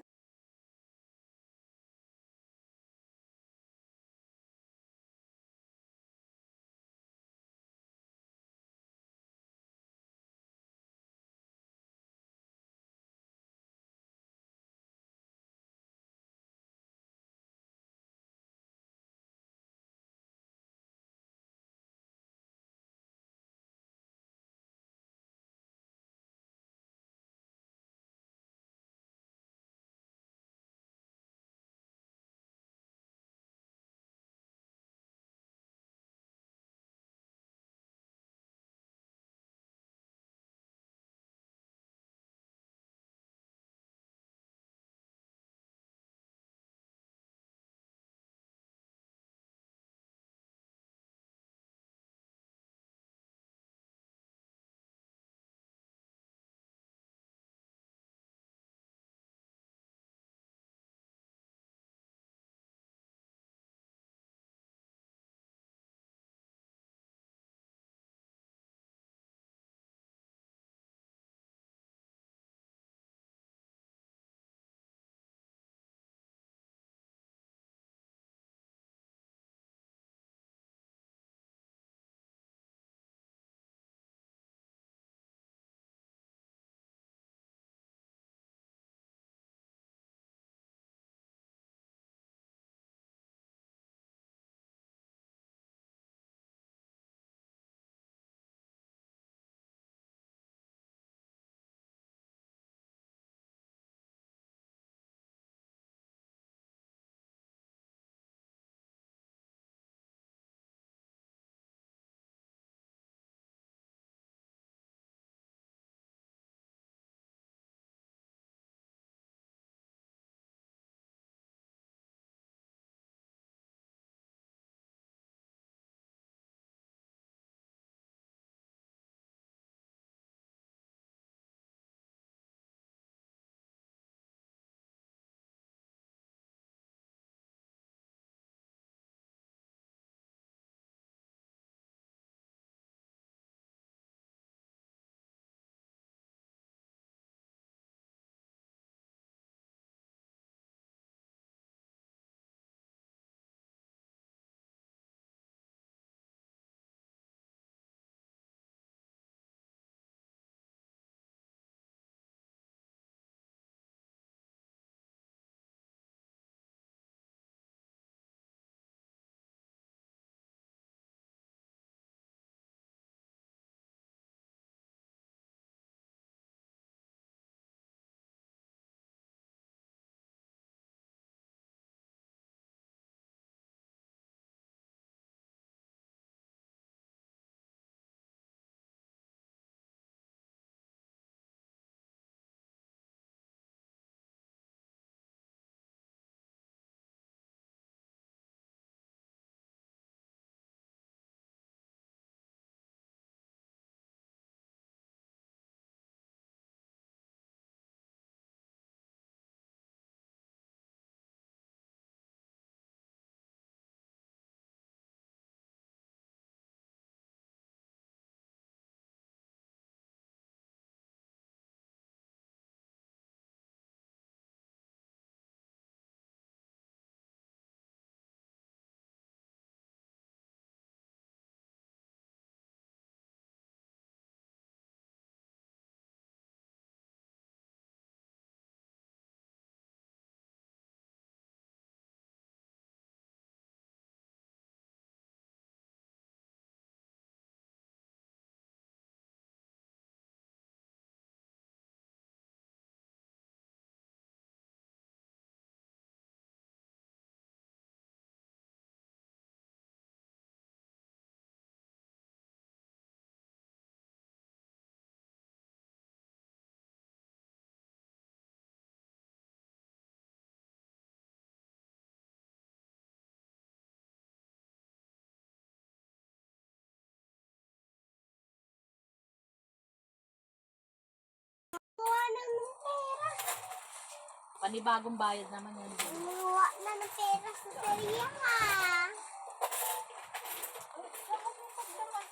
Panibagong bayad naman yan. Kumuha na ng pera sa Seria ka.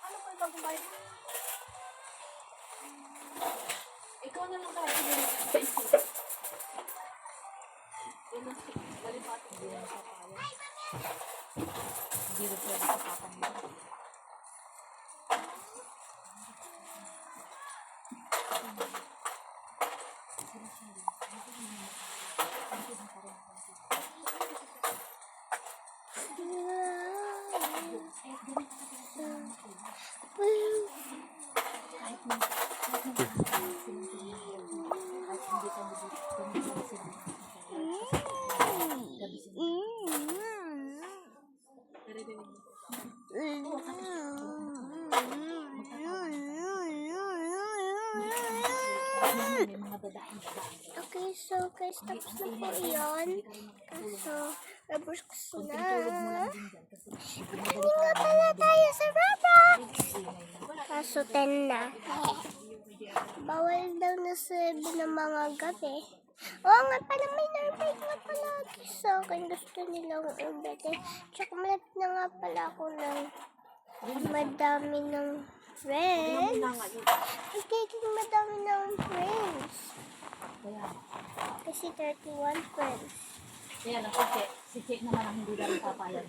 Ano ba yung bagong bayad? Ikaw na lang kahit hindi mo sa isip. Bali pa ito. Hindi na siya kaya. Hindi rin pwede sa papa niya. Okay, so guys, tapos na po yun. Kaso, Roblox na. Kanin nga pala tayo sa Roblox. Kaso 10 na. Bawal daw na 7 ng mga gabi. Oo nga pala, may nervate na palagi sa akin. Gusto nilang umbete. Tsaka malapit na nga pala ako ng madami ng friends. Magiging madami ng friends. Kasi 31 friends. Kaya lang, si Che naman ang hindi na rin papayag.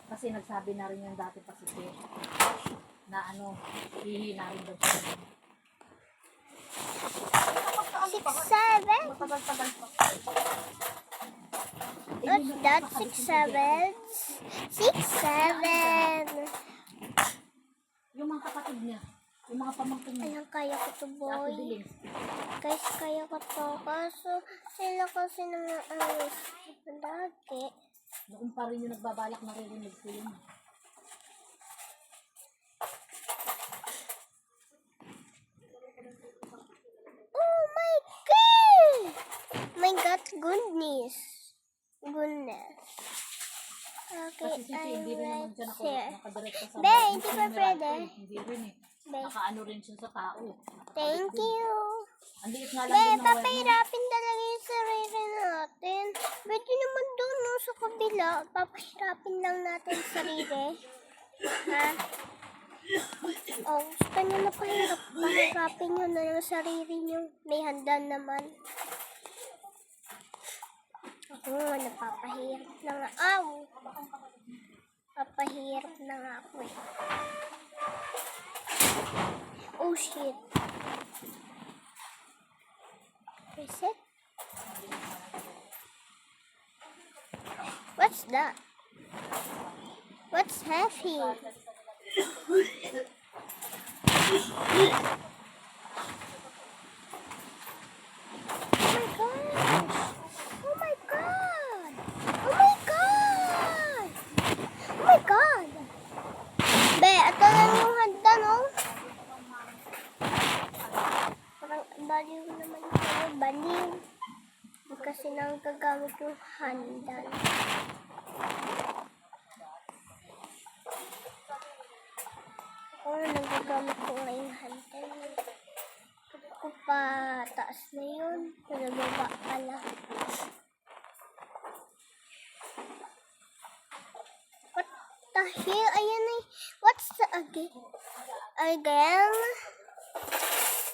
Kasi nagsabi na rin yung dati pa si Che na hihi na rin daw siya. 6, 7? Matagal-tagal pa. What's that? 6, 7? 6, 7. Yung mga kapatid niya, yung mga pamangkin niya, Alam, kaya ko to, Ate boy. Biling. Guys, kaya ko to. Kaso, sila kasi nang naalis dati. Noon pa rin yung nagbabalak naririnig ko yun. Oh my God! My God, goodness. Goodness. Okay, Kasi si Che, hindi rin naman siya share. nakadirekta sa Be, hindi pa pwede. Hindi rin eh. Be, Nakaano rin siya sa tao. thank you. Ang liit nga lang Be, din ng papahirapin talaga yung sarili natin. Pwede naman doon no, sa kabila. Papahirapin lang natin yung sarili. Ha? Oh, gusto nyo na pahirapin nyo na yung sarili nyo. May handa naman. Ako nga, napapahirap na nga. Aw! Papahirap na nga ako eh. Oh shit. Reset? What's that? What's heavy? Oh my god! Oh my god! Oh my god! Be, ito lang yung handa, no? Parang baliw naman tayo, baliw. Kasi nang gagamit yung handan. Oo, nagagamit ko nga yung handan. Ko pa taas na yun. Nababa pala. What the hell? Ayan eh. What's the again? Again?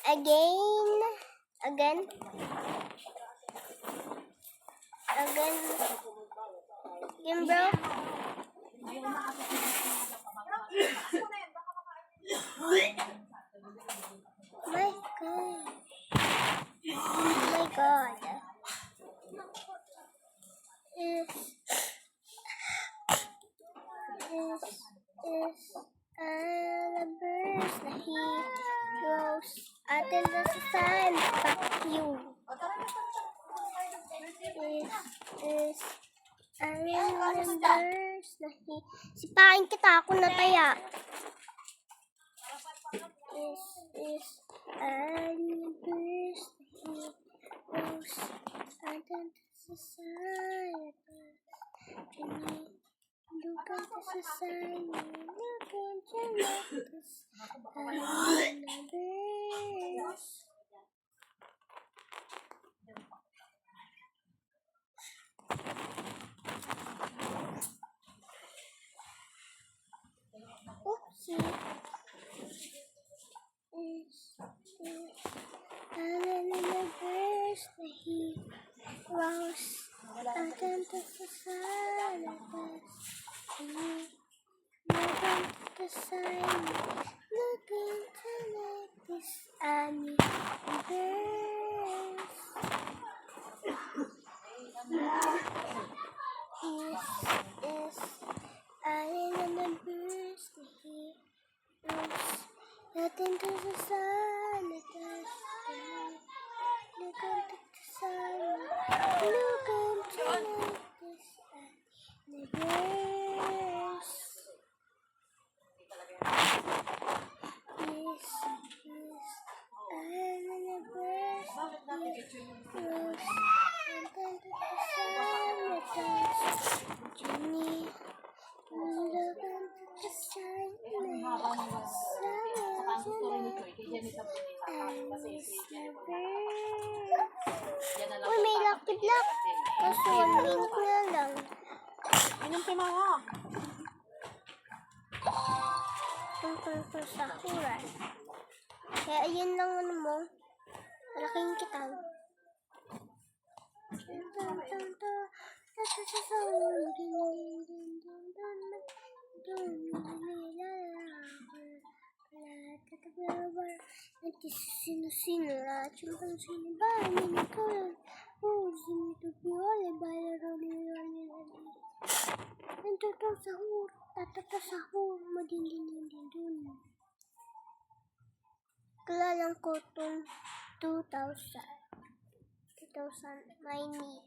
Again? Again? Again? Again, bro? My God. Oh my God. Is Alabers na he goes atin na sa sun. Fuck you. Is Alabers na he sipain kita ako na taya. Is Alabers na he goes atin sa sun. Look at the society, look at your necklace, sa labas. Look into the sun. Look into like this Annie verse. Is I in the verse to hear. Look into the sun. Look into the sun. Look into like this Annie verse. Yes, I'm in a burst. Jenny, look into the sun. Uy, may lucky block. Kaso 1 minute na lang. Inom si Mama. Tungkol sa sahuran. Kaya ayun lang ano mo. Malaking kitang. Sino-sino lahat yung pansino ba? Hindi ko lang. Sino piole ba? Nandito sahur. Tatata sahur. Madindin. Kalalang ko itong 2,000. My knee.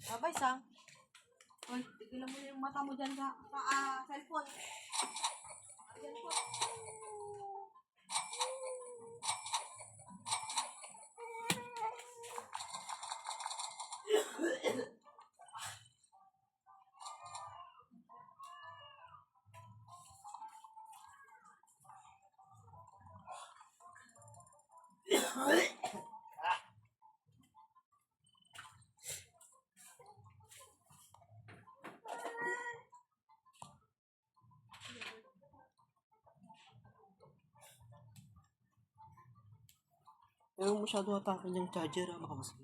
Abay, Sang. Uy, tigilan mo yung mata mo dyan sa cellphone. Pero masyado ata kanyang charger, makamasal.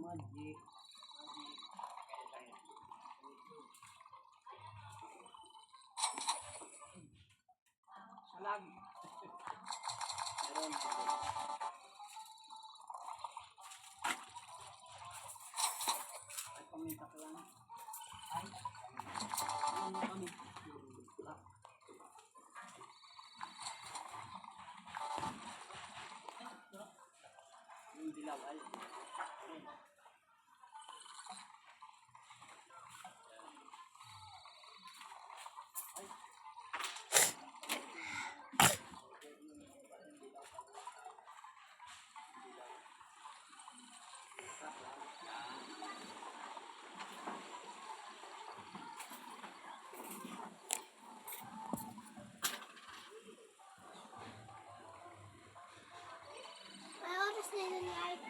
Magic. Salag. Meron. Ay, paminta ka lang. Ay. Ano kami? Yung dilaw ay. May oras na yun, Mark.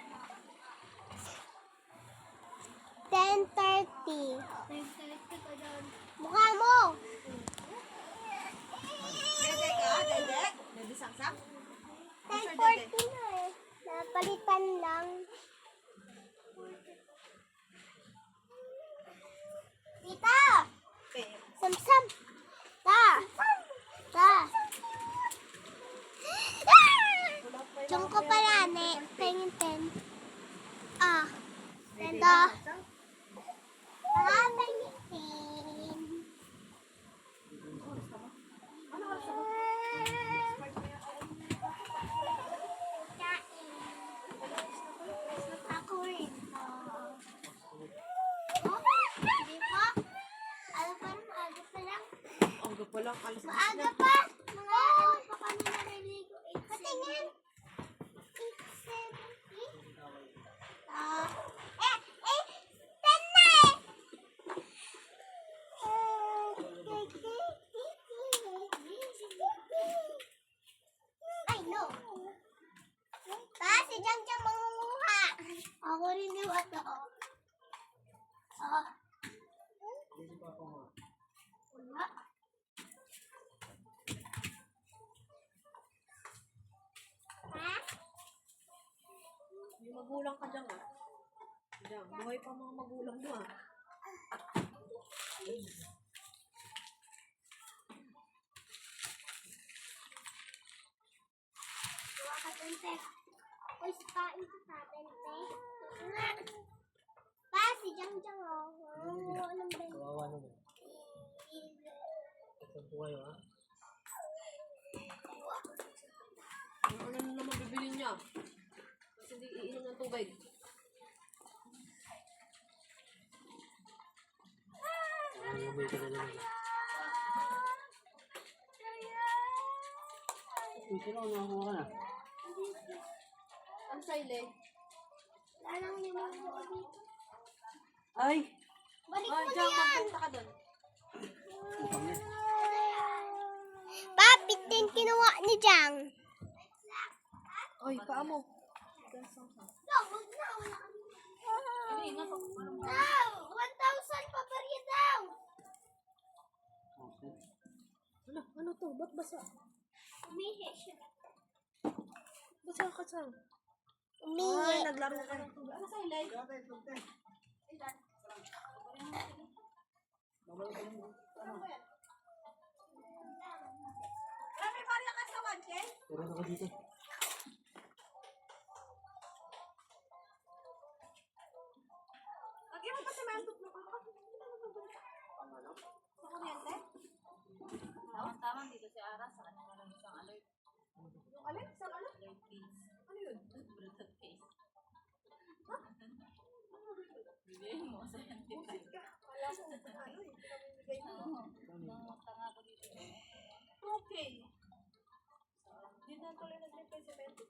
10:30. 10:30 ka doon. Mukha mo! Dede ka, dede? Dede sangsang? 10:40 na eh. Napalitan lang. Tita! Samsam! Ta! Ta! Diyan ko pala, ne. Pengin pen. Ah. Tendo. Ah, pengin pen. Ako rin. Hindi pa. Ano pa rin, maaga pa lang. Ang pa lang, alis na. Maaga pa. Mga ano pa kami naliligo. Patingin. 8:70. Ah. Eh, 10 na eh. Ay, no. Pa, si Jang Jang mangunguha. Ako rin yung ato. Ah. Wala. Ha? May magulang ka dyan ah. Dyan, buhay pa mga magulang mo ah. Kuha ka tente. Uy, kain ka sa tente. Pa, si Jang Jang oh. Mangunguha ng bente. Kawawa naman. Ito po kayo ha. Ano na naman bibili niya? Kasi hindi iinom ng tubig. Nangangamoy ka na naman. Ito lang, nakakuha ka na. Ang silent. Wala nang limanguha dito. Ay! Balik Oh, mo na Jang, yan. magpunta ka doon. Papit din kinuha ni Jang. Oy, paa mo. Daw, 1,000 pa barya daw. Ano to? Ba't basa? Umihi siya. Basa ka saan? Umihi. Naglaro ka ng tubig. Ano silent? May barya ka sa 1K? Meron ako dito. Lagyan mo pa si Mento. Sa kuryente? Tama-tama dito si Ara sa kanya lang isang alert. Yung alin? Saan alin? Alert case. Ano yun? Brutal case. Bigay mo sa anti-five. Wala ko. Ano yun? Pinamimigay mo. Tanga ko dito. Okay. Hindi na tuloy naglipay si Mento.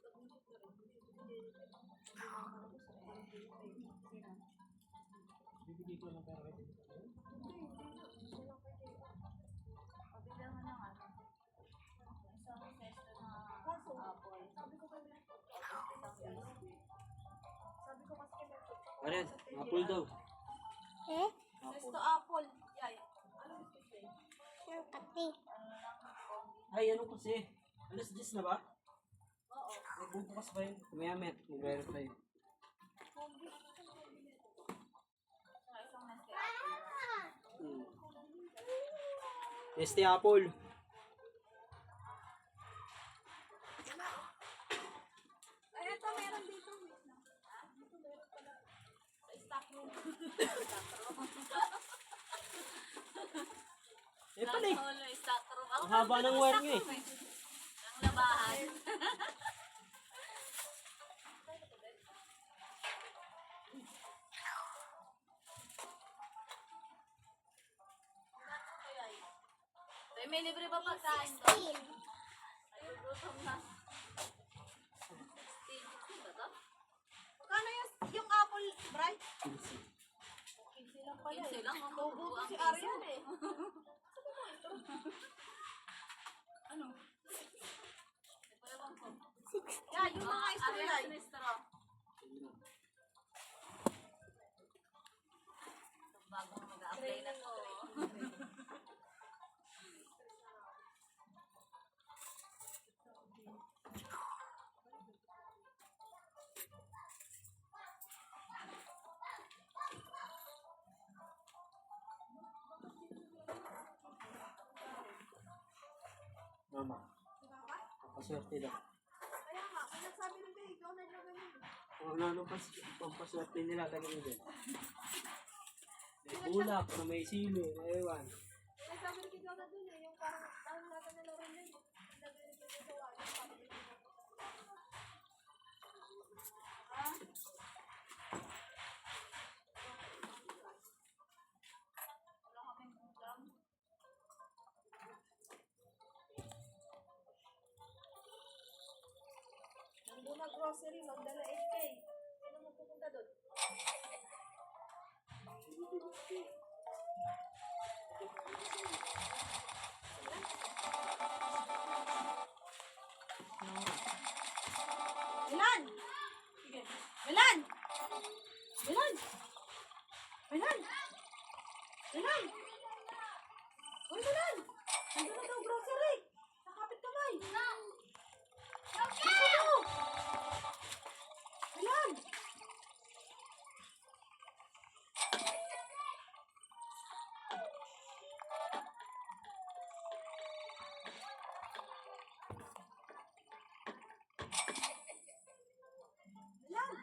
Bibigay ko ng pera kayo. Pabila mo ng ano. Isang sesto na apple. Sabi ko kasi Ano yan? Apple daw. Eh? Sesto apple. Yay. Ano yung kasi? Yung kati. Ay, ano kasi? Alas 10 na ba? Oo. Nagbubukas ba yun? Kumayamet. Mag-verify. Este apple. Ay, ito meron dito. Eh pala eh. Solo, stock room. Ako Ang haba ng wire nyo eh. ang labahan. Ay, may libre ba pagkain doon? Ay, gutom na. Steve, ba to? Kano yung apple, bright? 15 lang. Tubo ko si Arian eh. Ano? Ewan ko. Yan, yung mga Ariana istrulay. Sinistro. Bagong mag-a-apply na to. Mama. Pampaswerte daw. Kaya nga, may nagsabi rin kayo, ikaw na nilagay yun. Ano pampaswerte nila tayo din. May bulak, na may sili, na ewan. May nagsabi rin ikaw na dun eh, yung parang tawag natin na Lauren na yun. Nilagay rin kayo sa wala. Nandun na grocery, magdala 8K. Sino mo pupunta doon? Milan! Sige. Milan! Milan! Milan! Milan! Uy, Milan! Nandun na daw grocery! Sa kapit-kamay! Ano? Milan! Milan!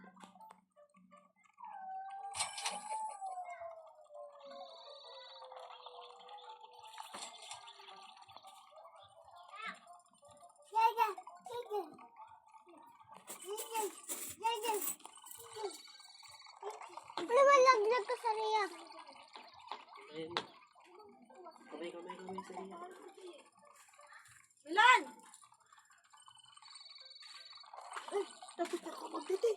Yaya, yaya. Yaya, yaya. Lumalaglag ka sa riyak. Ayun. Kamay sa iya. Milan! Ay, dapat ako magtiti.